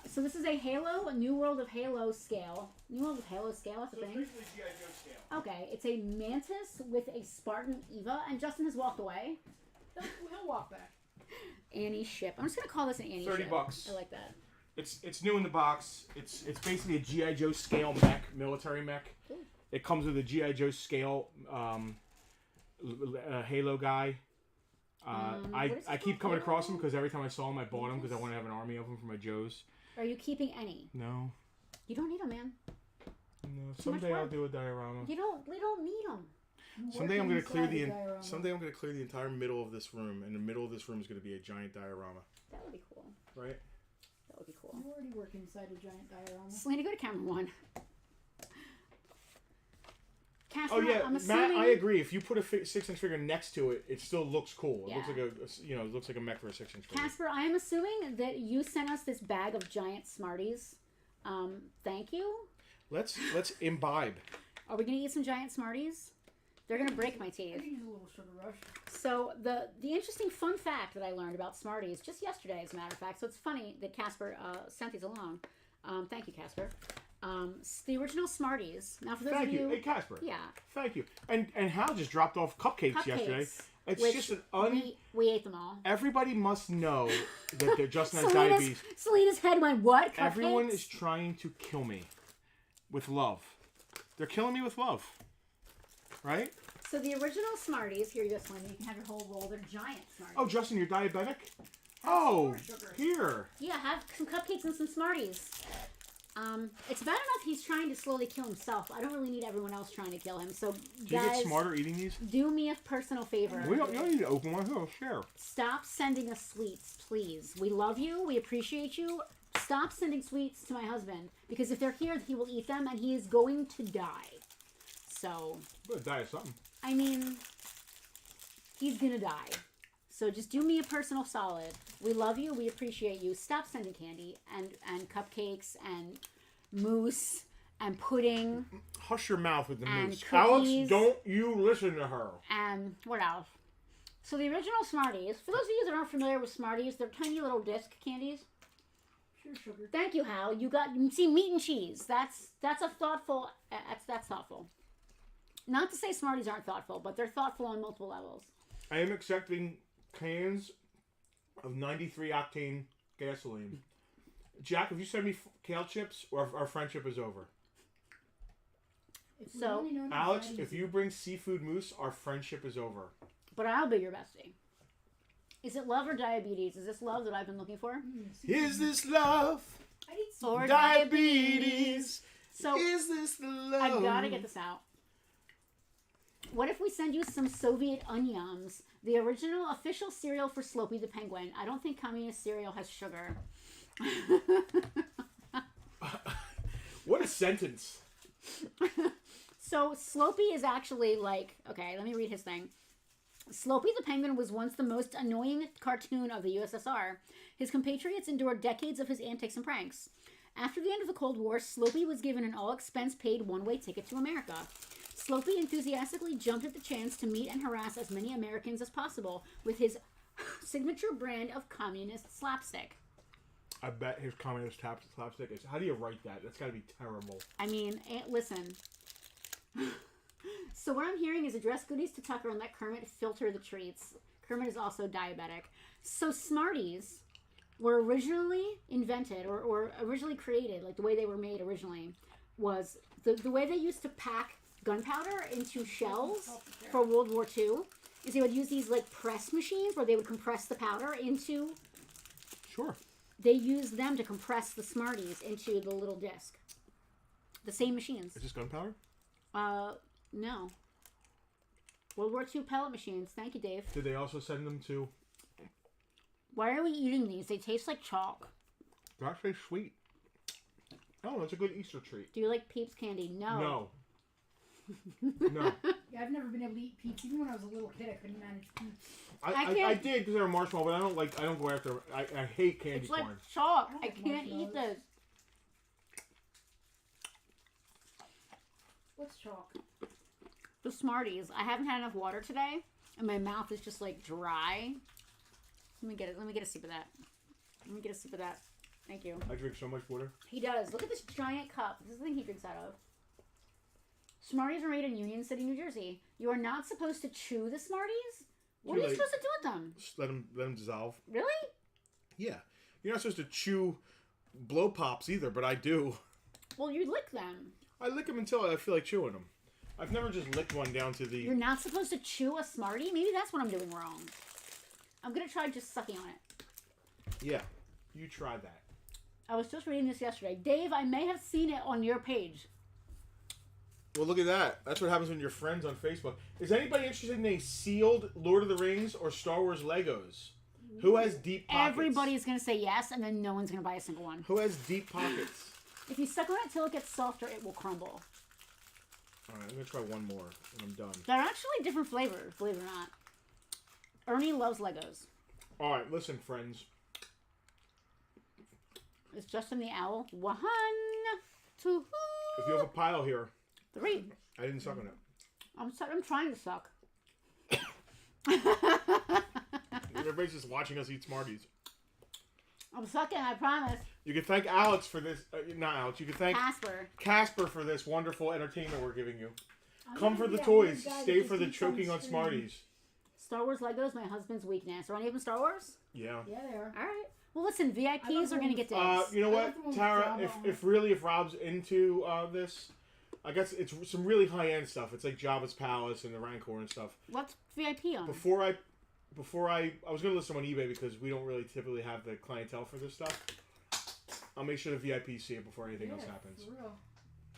So this is a Halo, a New World of Halo scale. New World of Halo scale, that's a thing. basically G.I. Joe scale. Okay, it's a Mantis with a Spartan Eva, and Justin has walked away. He'll walk back. Annie ship. I'm just gonna call this an Annie ship. $30. I like that. It's new in the box. It's basically a G.I. Joe scale mech, military mech. Ooh. It comes with a G.I. Joe scale Halo guy. What is I it keep called? coming across him because every time I saw him, I bought him because I want to have an army of them for my Joes. Are you keeping any? No. You don't need them, man. No. Too much Someday I'll work. do a diorama. We don't need them. Someday I'm gonna clear the diorama. someday I'm gonna clear the entire middle of this room, and the middle of this room is gonna be a giant diorama. That would be cool. Right? That would be cool. You already work inside a giant diorama. Selena, go to camera 1. Casper, Oh yeah, I'm assuming... Matt. I agree. If you put a 6-inch figure next to it, it still looks cool. It Yeah. looks like it looks like a mech for a 6-inch figure. Casper, I am assuming that you sent us this bag of giant Smarties. Thank you. Let's imbibe. Are we gonna eat some giant Smarties? They're gonna break my I teeth. could use a little sugar rush. So the interesting fun fact that I learned about Smarties just yesterday, as a matter of fact. So it's funny that Casper sent these along. Thank you, Casper. The original Smarties. Now for those Thank of you. you, Hey Casper. yeah, Thank you. And Hal just dropped off cupcakes yesterday. It's which just an we ate them all. Everybody must know that they're Justin has Selena's, diabetes. Selena's head went, what? Cupcakes? Everyone is trying to kill me with love. They're killing me with love. Right? So the original Smarties, here you go, Selena, you can have your whole roll. They're giant Smarties. Oh, Justin, you're diabetic? Oh, more sugar. here. Yeah, have some cupcakes and some Smarties. It's bad enough he's trying to slowly kill himself. I don't really need everyone else trying to kill him. So, Do you guys, get smarter eating these? do me a personal favor. You don't need to open one. Here, share. Stop sending us sweets, please. We love you. We appreciate you. Stop sending sweets to my husband. Because if they're here, he will eat them and he is going to die. So, I'm gonna die of something. I mean, he's gonna die. So just do me a personal solid. We love you. We appreciate you. Stop sending candy and cupcakes and mousse and pudding Hush your mouth with the And moose. cookies. Alex, don't you listen to her. and what else? So the original Smarties, for those of you that aren't familiar with Smarties, they're tiny little disc candies. Sure, sugar. Thank you, Hal. You see meat and cheese. That's a thoughtful. That's thoughtful. Not to say Smarties aren't thoughtful, but they're thoughtful on multiple levels. I am accepting cans of 93 octane gasoline. Jack, if you send me kale chips, our friendship is over. If we So, only known Alex, that if easy. you bring seafood mousse, our friendship is over. But I'll be your bestie. Is it love or diabetes? Is this love that I've been looking for? Is this love? I need some. Or Diabetes. So Is this the love? I've got to get this out. What if we send you some Soviet onions? The original official cereal for Slopey the Penguin. I don't think communist cereal has sugar. What a sentence. So Slopey is actually like, okay, let me read his thing. Slopey the Penguin was once the most annoying cartoon of the USSR. His compatriots endured decades of his antics and pranks. After the end of the Cold War, Slopey was given an all-expense-paid one-way ticket to America. Slopey enthusiastically jumped at the chance to meet and harass as many Americans as possible with his signature brand of communist slapstick. I bet his communist slapstick is... How do you write that? That's got to be terrible. I mean, listen. So what I'm hearing is address goodies to Tucker and let Kermit filter the treats. Kermit is also diabetic. So Smarties were originally invented or originally created, like the way they were made originally, was the way they used to pack gunpowder into shells for World War II is they would use these like press machines where they would compress the powder into... Sure. They used them to compress the Smarties into the little disc. The same machines. Is this gunpowder? No. World War II pellet machines. Thank you, Dave. Did they also send them to... Why are we eating these? They taste like chalk. They're actually sweet. Oh, that's a good Easter treat. Do you like Peeps candy? No. No. No. Yeah, I've never been able to eat Peeps. Even when I was a little kid, I couldn't manage Peeps. I did because they were marshmallow, but I don't go after... I hate candy It's corn. like chalk. I don't I like can't eat marshmallows. this. What's chalk? The Smarties. I haven't had enough water today, and my mouth is just like dry. Let me get it. Let me get a sip of that. Let me get a sip of that. Thank you. I drink so much water. He does. Look at this giant cup. This is the thing he drinks out of. Smarties are made in Union City, New Jersey. You are not supposed to chew the Smarties? What are you supposed to do with them? Just let them dissolve. Really? Yeah. You're not supposed to chew blow pops either, but I do. Well, you lick them. I lick them until I feel like chewing them. I've never just licked one down to the... You're not supposed to chew a Smartie? Maybe that's what I'm doing wrong. I'm going to try just sucking on it. Yeah. You try that. I was just reading this yesterday. Dave, I may have seen it on your page. Well, look at that. That's what happens when you're friends on Facebook. Is anybody interested in a sealed Lord of the Rings or Star Wars Legos? Who has deep pockets? Everybody's going to say yes, and then no one's going to buy a single one. Who has deep pockets? If you suck on it till it gets softer, it will crumble. Alright, I'm going to try one more, and I'm done. They're actually different flavors, believe it or not. Ernie loves Legos. Alright, listen, friends. It's Justin the Owl. 1, 2, If you have a pile here, 3. I didn't suck on it. I'm trying to suck. Everybody's just watching us eat Smarties. I'm sucking, I promise. You can thank Alex for this. Not Alex. You can thank Casper for this wonderful entertainment we're giving you. I'm Come gonna for the be that toys. weird guy Stay that for the just eats choking on screen. Smarties. Star Wars Legos, my husband's weakness. Are any of them Star Wars? Yeah. Yeah, they are. All right. Well, listen, I love VIPs are going to get dibs. You know I what, like the one with Tara? Jabba on If Rob's into this, I guess it's some really high end stuff. It's like Jabba's Palace and the Rancor and stuff. What's VIP on? Before I was gonna list them on eBay because we don't really typically have the clientele for this stuff. I'll make sure the VIPs see it before anything else happens. For real.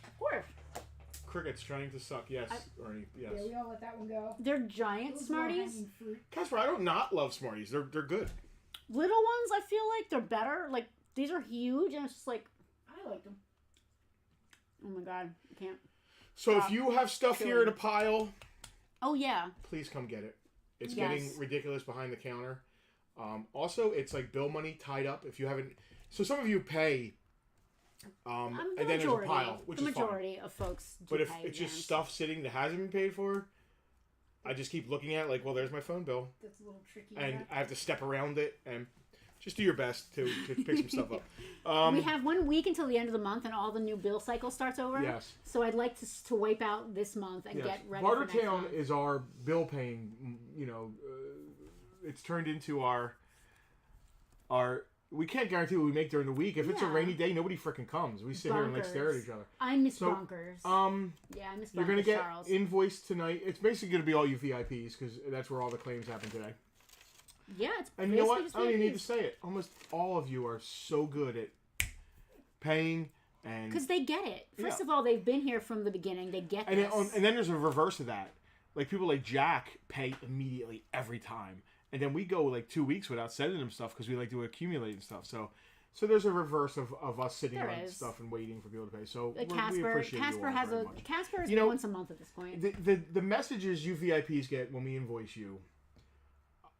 Of course. Cricket's trying to suck. Yes, Ernie. Yes. Yeah, we all let that one go. They're giant Those Smarties. low-hanging fruit. Casper, I don't not love Smarties. They're good. Little ones, I feel like they're better. Like, these are huge, and it's just like, I like them. oh my god, I can't. So if you have stuff here in a pile, Oh, yeah. please come get it. It's Yes. getting ridiculous behind the counter. Also, it's like bill money tied up. If you haven't, so some of you pay, and then there's a pile, which the is fine. majority of folks do But if pay it's just advance. stuff sitting that hasn't been paid for, I just keep looking at it like, well, there's my phone bill, That's a little tricky. and yeah. I have to step around it and just do your best to pick some stuff up. We have 1 week until the end of the month, and all the new bill cycle starts over. Yes. So I'd like to wipe out this month and Yes. get ready for next Bartertown month. is our bill paying. It's turned into our. We can't guarantee what we make during the week. If it's a Yeah. rainy day, nobody freaking comes. We sit here and like stare at each other. I miss So, Bonkers. Yeah, I miss Bonkers. You're gonna get Charles. invoiced tonight. It's basically gonna be all you VIPs because that's where all the claims happen today. Yeah, it's And you know what? just I don't even need to VIPs. say it. Almost all of you are so good at paying and. Because they get it. First Yeah. of all, they've been here from the beginning. They get And this. then there's a reverse of that. Like people like Jack pay immediately every time, and then we go like 2 weeks without sending him stuff because we like to accumulate and stuff. So there's a reverse of us sitting There on is. stuff and waiting for people to pay. So we Casper, appreciate Casper you all has very a much. Casper is You know, once a month at this point. The messages you VIPs get when we invoice you,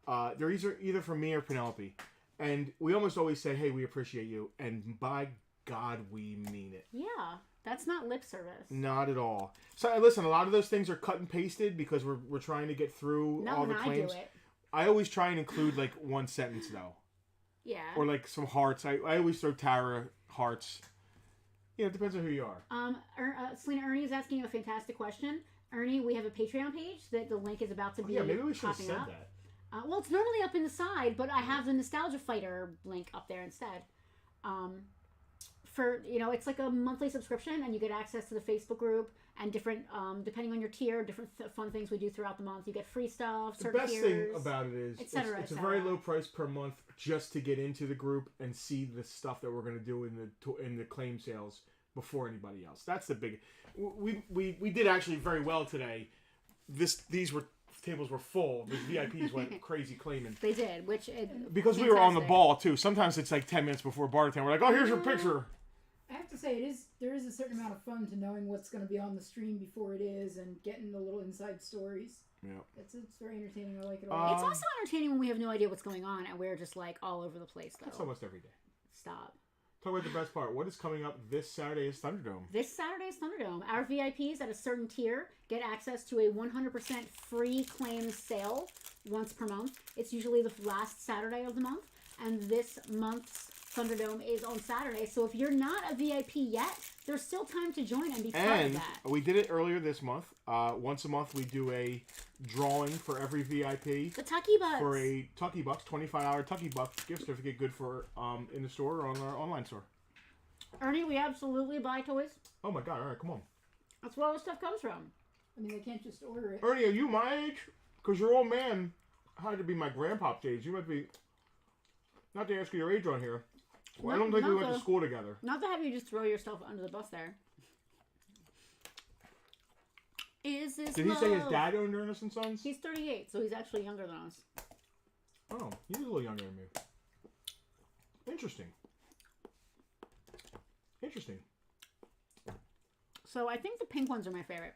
they're either from me or Penelope, and we almost always say, "Hey, we appreciate you," and by God, we mean it. Yeah, that's not lip service. Not at all. So listen, a lot of those things are cut and pasted because we're trying to get through all the claims. I do it. I always try and include like one sentence though. Yeah. Or like some hearts. I always throw Tara hearts. Yeah, it depends on who you are. Selena, Ernie is asking you a fantastic question. Ernie, we have a Patreon page that the link is about to be maybe we should have popping said up. that. Well, it's normally up in the side, but I have the Nostalgia Fighter link up there instead. For it's like a monthly subscription, and you get access to the Facebook group and different, depending on your tier, different fun things we do throughout the month. You get free stuff. The best thing about it is it's a very low price per month just to get into the group and see the stuff that we're going to do in the claim sales before anybody else. That's the big. We did actually very well today. Tables were full. The VIPs went crazy claiming. They did, because we were on the ball too. Sometimes it's like 10 minutes before Bartertown. We're like, oh, here's your picture. I have to say, there is a certain amount of fun to knowing what's going to be on the stream before it is, and getting the little inside stories. Yeah, it's very entertaining. I like it all. It's also entertaining when we have no idea what's going on and we're just like all over the place. Though that's almost every day. Stop. Talk about the best part. What is coming up this Saturday is Thunderdome. This Saturday is Thunderdome. Our VIPs at a certain tier get access to a 100% free claims sale once per month. It's usually the last Saturday of the month, and this month's Thunderdome is on Saturday. So if you're not a VIP yet, there's still time to join and be part of that. We did it earlier this month. Once a month, we do a drawing for every VIP. The Tucky Bucks. For a Tucky Bucks, $25 Tucky Bucks gift certificate, good for in the store or on our online store. Ernie, we absolutely buy toys. Oh my God! All right, come on. That's where all the stuff comes from. I mean, they can't just order it. Ernie, are you my age? Because your old man had to be my grandpop's age. You might be. Not to ask you your age on here. Well, I don't think we went to school together. Not to have you just throw yourself under the bus there. Is this Did he say his dad owned Ernest & Sons? He's 38, so he's actually younger than us. Oh, he's a little younger than me. Interesting. So I think the pink ones are my favorite.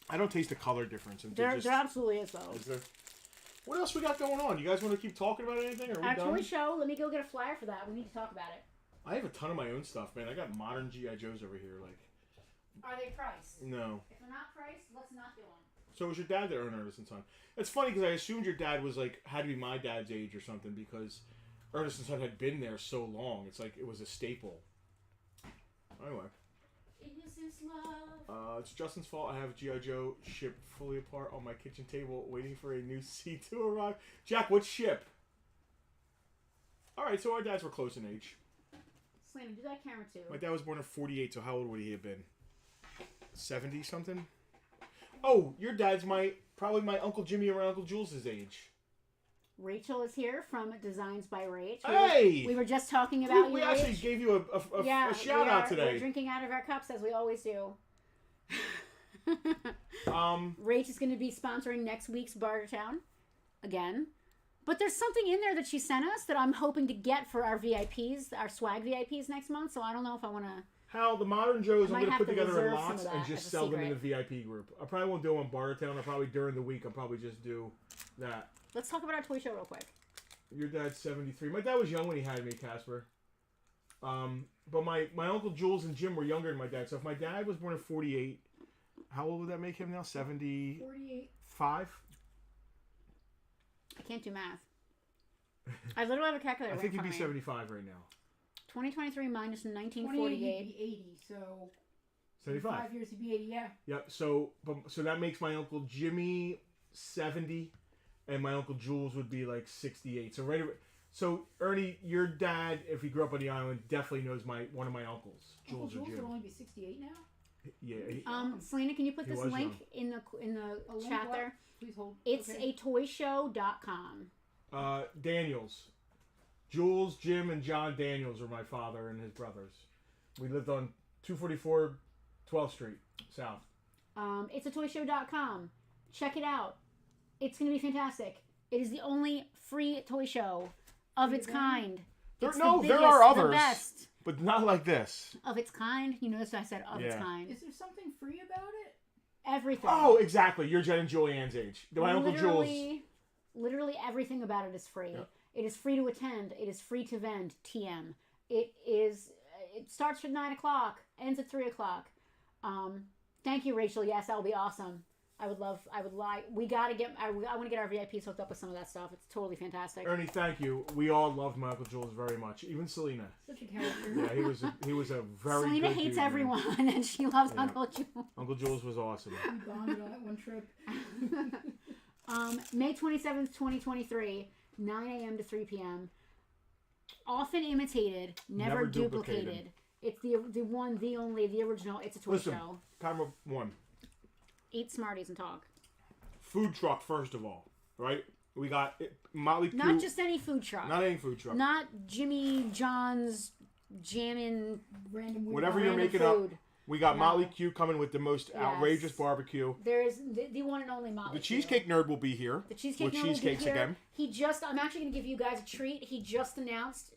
I don't taste the color difference. There absolutely is, though. Is there? What else we got going on? You guys want to keep talking about anything? Are we Our done? toy show, let me go get a flyer for that. We need to talk about it. I have a ton of my own stuff, man. I got modern G.I. Joes over here. Like, are they priced? No. If they're not priced, let's not do them. So it was your dad that owned Ernest & Son. It's funny because I assumed your dad was like, had to be my dad's age or something because Ernest & Son had been there so long. It's like, it was a staple. Anyway. Is this love? It's Justin's fault. I have G.I. Joe ship fully apart on my kitchen table waiting for a new C to arrive. Jack, what ship? Alright, so our dads were close in age. Selena, do that camera too. My dad was born in 48, so how old would he have been? 70 something? Oh, your dad's probably my Uncle Jimmy or Uncle Jules' age. Rachel is here from Designs by Rach. Hey! We were just talking about we you, actually Rach. gave you a shout out today. We're drinking out of our cups as we always do. Rach is going to be sponsoring next week's Bartertown again. But there's something in there that she sent us that I'm hoping to get for our VIPs, our swag VIPs next month. So I don't know if I want to... Hal, the Modern Joes, I'm going to put together in reserve lots and just sell them in the VIP group. I probably won't do them on Bartertown. I'll probably, during the week, I'll probably just do that. Let's talk about our toy show real quick. Your dad's 73. My dad was young when he had me, Casper. But my Uncle Jules and Jim were younger than my dad. So if my dad was born in 48, how old would that make him now? 75? 48. I can't do math. I literally have a calculator. I think he'd be me. 75 right now. 2023 minus 1948. 28 he'd be 80, so 75. 5 years he'd be 80, yeah. Yep. So that makes my Uncle Jimmy 70, and my Uncle Jules would be like 68. So Ernie, your dad, if he grew up on the island, definitely knows one of my uncles, Jules Uncle or Jim. Jules would only be 68 now. Yeah. Selena, can you put this link in the chat what? there? Please hold. It's okay. a toyshow.com. Daniels. Jules, Jim, and John Daniels are my father and his brothers. We lived on 244 12th Street, South. It's a toyshow.com. Check it out. It's going to be fantastic. It is the only free toy show of its kind. There are others, the best but not like this. of its kind. You notice I said its kind. Is there something free about it? Everything. Oh, exactly. You're Jen and Julianne's age. My Uncle Jules. Literally everything about it is free. Yep. It is free to attend. It is free to vend. TM. It is it starts at 9 o'clock, ends at 3 o'clock. Thank you, Rachel. Yes, that would be awesome. I would like, we got to get, I want to get our VIPs hooked up with some of that stuff. It's totally fantastic. Ernie, thank you. We all loved my Uncle Jules very much. Even Selena. Such a character. Yeah, he was a very Selena good hates dude, man. everyone, and she loves Yeah. Uncle Jules. Uncle Jules was awesome. We bonded on that one trip. May 27th, 2023, 9 a.m. to 3 p.m. Often imitated, never duplicated. It's the one, the only, the original. It's a toy Listen, show. Camera 1. Eat Smarties and talk. Food truck, first of all, right? We got Motley Crue. Not just any food truck. Not any food truck. Not Jimmy John's jammin' Random weird Whatever you're random making food. up. We got Motley Crue coming with the most Yes. outrageous barbecue. There is the one and only Motley The Crue. Cheesecake Nerd will be here. The Cheesecake with Nerd will be cheesecakes here. again. I'm actually going to give you guys a treat. He just announced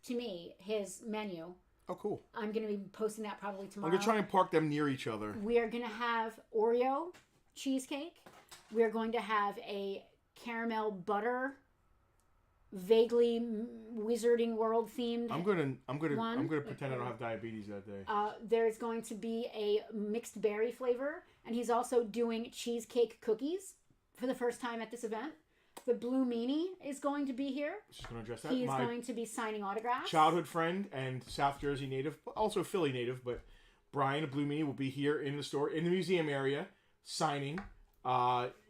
to me his menu. Oh, cool. I'm going to be posting that probably tomorrow. I'm going to try and park them near each other. We are going to have Oreo cheesecake. We are going to have a caramel butter, vaguely Wizarding World themed. I'm gonna one. pretend I don't have diabetes that day. There's going to be a mixed berry flavor, and he's also doing cheesecake cookies for the first time at this event. The Blue Meanie is going to be here. Just gonna address that. He is My going to be signing autographs. childhood friend and South Jersey native, also Philly native, but Brian of Blue Meanie will be here in the store, in the museum area, signing.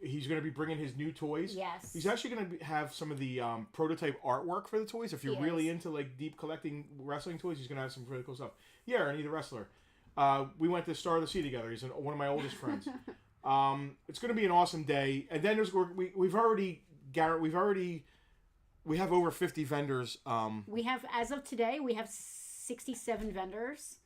He's going to be bringing his new toys. Yes. He's actually going to have some of the prototype artwork for the toys. If you're He really is. into like deep collecting wrestling toys, he's going to have some really cool stuff. Yeah, Ernie the wrestler. We went to Star of the Sea together. He's one of my oldest friends. It's going to be an awesome day. And then we have over 50 vendors. We have, as of today, we have 67 vendors.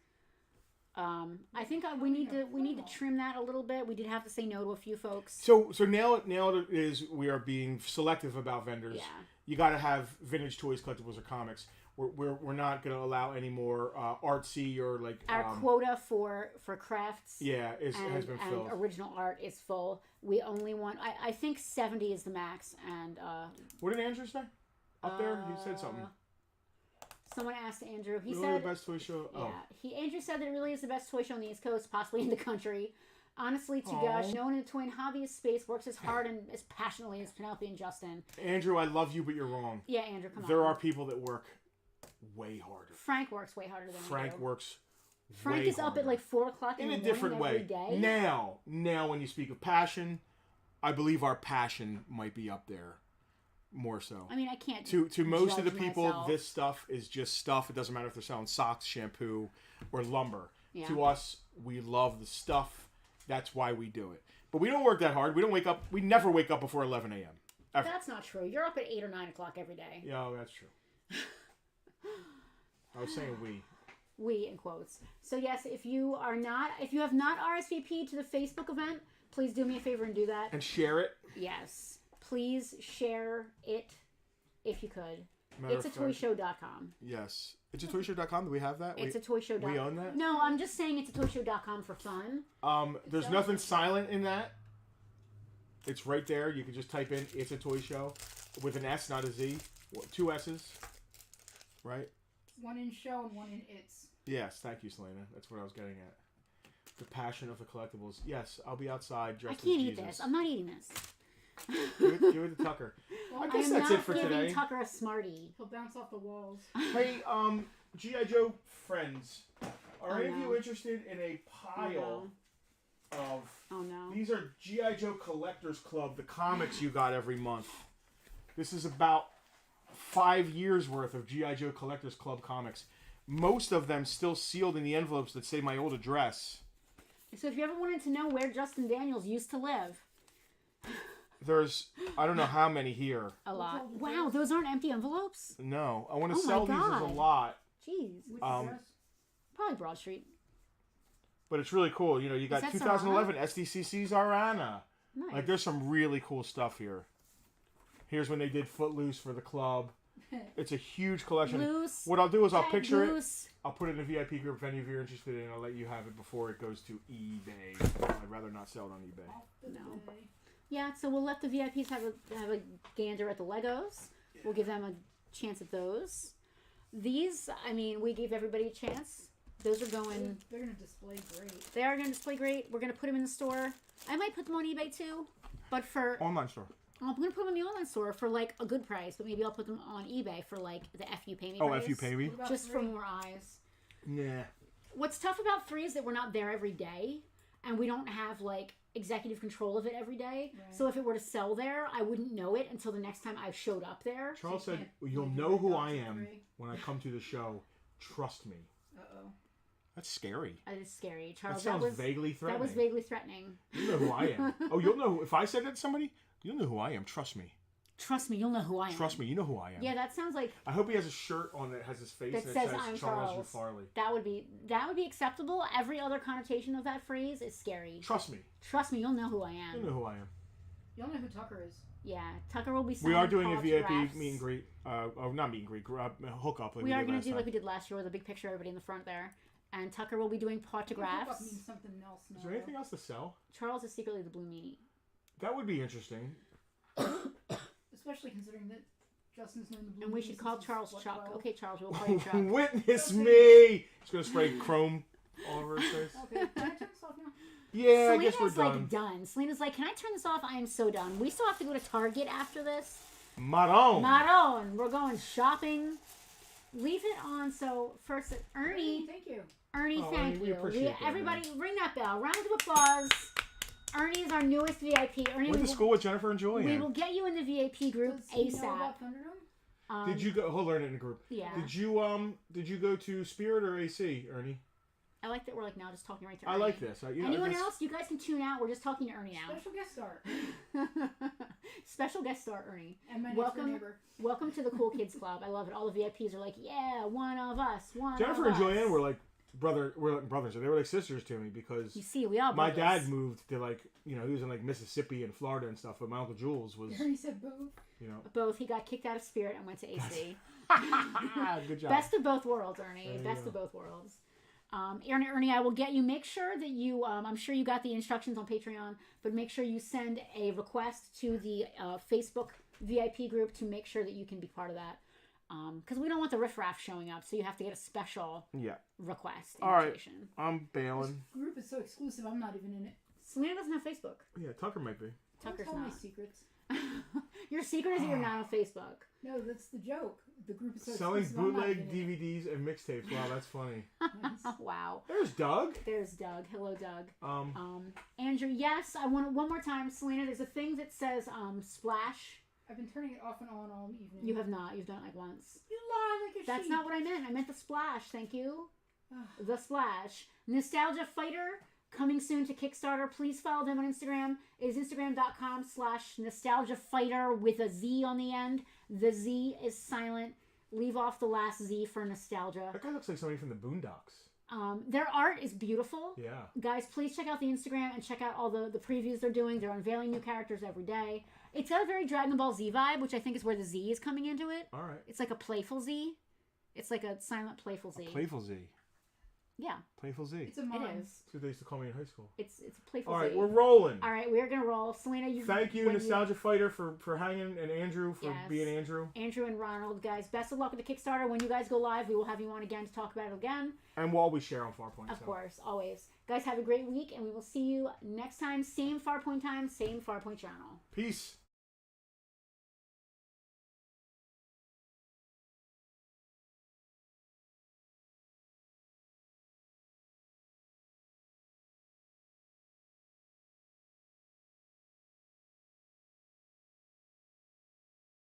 I think we need to trim that a little bit. We did have to say no to a few folks. So now it is we are being selective about vendors. Yeah. You got to have vintage toys, collectibles, or comics. We're not going to allow any more artsy or like Our quota for crafts. Yeah, has been filled. And original art is full. We only want. I think 70 is the max. And what did Andrew say? Up there, he said something. Someone asked Andrew. He really said the best toy show. Yeah, Oh. Andrew said that it really is the best toy show on the East Coast, possibly in the country. Honestly, to Aw. gush, no one in the toy and hobbyist space works as hard and as passionately as Penelope and Justin. Andrew, I love you, but you're wrong. Yeah, Andrew, come on. There are people that work way harder. Frank works way harder than Frank you do. works. Frank way is up harder. at like 4 o'clock in in the a different morning way. every day. Now, when you speak of passion, I believe our passion might be up there more so. I mean, I can't. To most of the judge people, myself. this stuff is just stuff. It doesn't matter if they're selling socks, shampoo, or lumber. Yeah. To us, we love the stuff. That's why we do it. But we don't work that hard. We don't wake up. We never wake up before 11 a.m. Ever. That's not true. You're up at 8 or 9 o'clock every day. Yeah, oh, that's true. I was saying we. We in quotes. So yes, if you have not RSVP'd to the Facebook event, please do me a favor and do that. And share it. Yes. Please share it if you could. Matter It's a of fact, toyshow.com. Yes. It's a toyshow.com. Do we have that? It's a toyshow.com. We own that? No, I'm just saying it's a toyshow.com for fun. There's nothing silent in that. It's right there. You can just type in "It's a Toy Show" with an S, not a Z. 2 S's. Right? One in show and one in its. Yes. Thank you, Selena. That's what I was getting at. The passion of the collectibles. Yes, I'll be outside dressed I can't as eat Jesus. this. I'm not eating this. Give it to Tucker. Well, I I guess am that's not it for giving today. Tucker a Smartie. He'll bounce off the walls. Hey, G.I. Joe friends, are Oh, any of no. you interested in a pile of... Oh no. These are G.I. Joe Collectors Club, the comics you got every month. This is about 5 years worth of G.I. Joe Collectors Club comics. Most of them still sealed in the envelopes that say my old address. So if you ever wanted to know where Justin Daniels used to live, There's, I don't know how many here. a lot. Wow, those aren't empty envelopes? No, I want to Oh my sell these as a God. lot. Jeez. Which Um, Probably Broad Street. But it's really cool. You know, you got that 2011 SDCC's Arana. Nice. Like, there's some really cool stuff here. Here's when they did Footloose for the club. It's a huge collection. Loose. What I'll do is I'll Cut picture loose. it. I'll put it in the VIP group if any of you are interested in it. I'll let you have it before it goes to eBay. I'd rather not sell it on eBay. No. Yeah, so we'll let the VIPs have a gander at the Legos. We'll give them a chance at those. These, I mean, we gave everybody a chance. Those are going. They're gonna display great. They are going to display great. We're going to put them in the store. I might put them on eBay too, but for Online store. I'm going to put them in the online store for like a good price. But maybe I'll put them on eBay for like the FU pay me. Oh, price, FU pay me? What about just for 3? more eyes. Yeah. What's tough about 3 is that we're not there every day, and we don't have like executive control of it every day. Right. So if it were to sell there, I wouldn't know it until the next time I showed up there. Charles So you said, can't "You'll leave know your who dogs I at am 3. when I come to the show. Trust me." Uh-oh. That's scary. That is scary, That Charles. sounds was vaguely that threatening. was vaguely threatening. You know who I am. Oh, you'll know. If I said that to somebody, you'll know who I am. Trust me. Trust me, you'll know who I am. Trust me. You know who I am. Yeah, that sounds like I hope he has a shirt on that has his face that and says it says I'm Charles Charles. Farley. That would be acceptable. Every other connotation of that phrase is scary. Trust me. Trust me, you'll know who I am. You know who I am. You don't know who Tucker is. Yeah, Tucker will be. We are signing doing a VIP autographs. meet and greet. Not meet and greet. Hookup. Like We are did going last to do like time. we did last year with a big picture of everybody in the front there. And Tucker will be doing Hookup autographs. means something else now. Is there anything else to sell? Charles is secretly the Blue Meanie. That would be interesting. Especially considering that Justin's known the Blue And we Meanie should since call he was, Charles what, Chuck. 12? Okay, Charles, we'll call you Chuck. Witness Okay. me. He's gonna spray chrome all over his face. Okay, can I turn this off now? Yeah, I guess we're Selena's done. like done. Selena's like, can I turn this off? I am so done. We still have to go to Target after this. Maron. Maron, we're going shopping. Leave it on. So first, Ernie, Thank you. Ernie, Oh, thank Ernie, we you. appreciate that, everybody, ring that bell. Round of applause. Ernie is our newest VIP. Ernie, Went to school with Jennifer and Julian. we will get you in the VIP group Does he know ASAP. about Thunderdome? Did you go? He'll learn it in a group. Yeah. Did you go to Spirit or AC, Ernie? I like that we're like now just talking right to I Ernie. like this. Anyone else? You guys can tune out. We're just talking to Ernie now. Special guest star. Special guest star Ernie. And my next door Welcome, neighbor. welcome to the Cool Kids Club. I love it. All the VIPs are like, yeah, one of us. Jennifer of and us. Julianne were like brothers. They were like sisters to me because You see, we all my brothers. dad moved to he was in like Mississippi and Florida and stuff, but my uncle Jules was Ernie said both. Both. He got kicked out of Spirit and went to AC. Good job. Best of both worlds, Ernie. There you Best go. of both worlds. Ernie, I will get you. Make sure that you. I'm sure you got the instructions on Patreon, but make sure you send a request to the Facebook VIP group to make sure that you can be part of that. Because we don't want the riffraff showing up, so you have to get a special request All right. invitation. I'm bailing. This group is so exclusive. I'm not even in it. Selena doesn't have Facebook. Yeah, Tucker might be. Tucker's Don't tell not. my secrets. Your secret is that you're not on Facebook. No, that's the joke. The group is so Selling exclusive. I'm not bootleg even in it. DVDs and mixtapes. Wow, that's funny. Nice. Wow. There's Doug. There's Doug. Hello, Doug. Um, Andrew, yes, I want one more time. Selena, there's a thing that says splash. I've been turning it off and on all evening. You have not. You've done it like once. You lie like a That's sheep. not what I meant. I meant the splash. Thank you. Ugh. The splash. Nostalgia Fighter coming soon to Kickstarter. Please follow them on Instagram. It is Instagram.com/Nostalgia Fighter with a Z on the end. The Z is silent. Leave off the last Z for nostalgia. that guy looks like somebody from the Boondocks. Their art is beautiful. Yeah. Guys, please check out the Instagram and check out all the previews they're doing. They're unveiling new characters every day. It's got a very Dragon Ball Z vibe, which I think is where the Z is coming into it. All right. It's like a playful Z. It's like a silent playful Z. Playful Z. Yeah, Playful Z. It's a it mime. is. That's what they used to call me in high school. It's a playful All right, Z. we're rolling. All right, we're gonna roll. Selena, you. Thank you, when Nostalgia Fighter, for hanging, and Andrew for Yes. being Andrew. Andrew and Ronald, guys, best of luck with the Kickstarter. When you guys go live, we will have you on again to talk about it again. And while we share on Farpoint. Of so. course, always. Guys, have a great week, and we will see you next time. Same Farpoint time, same Farpoint channel. Peace.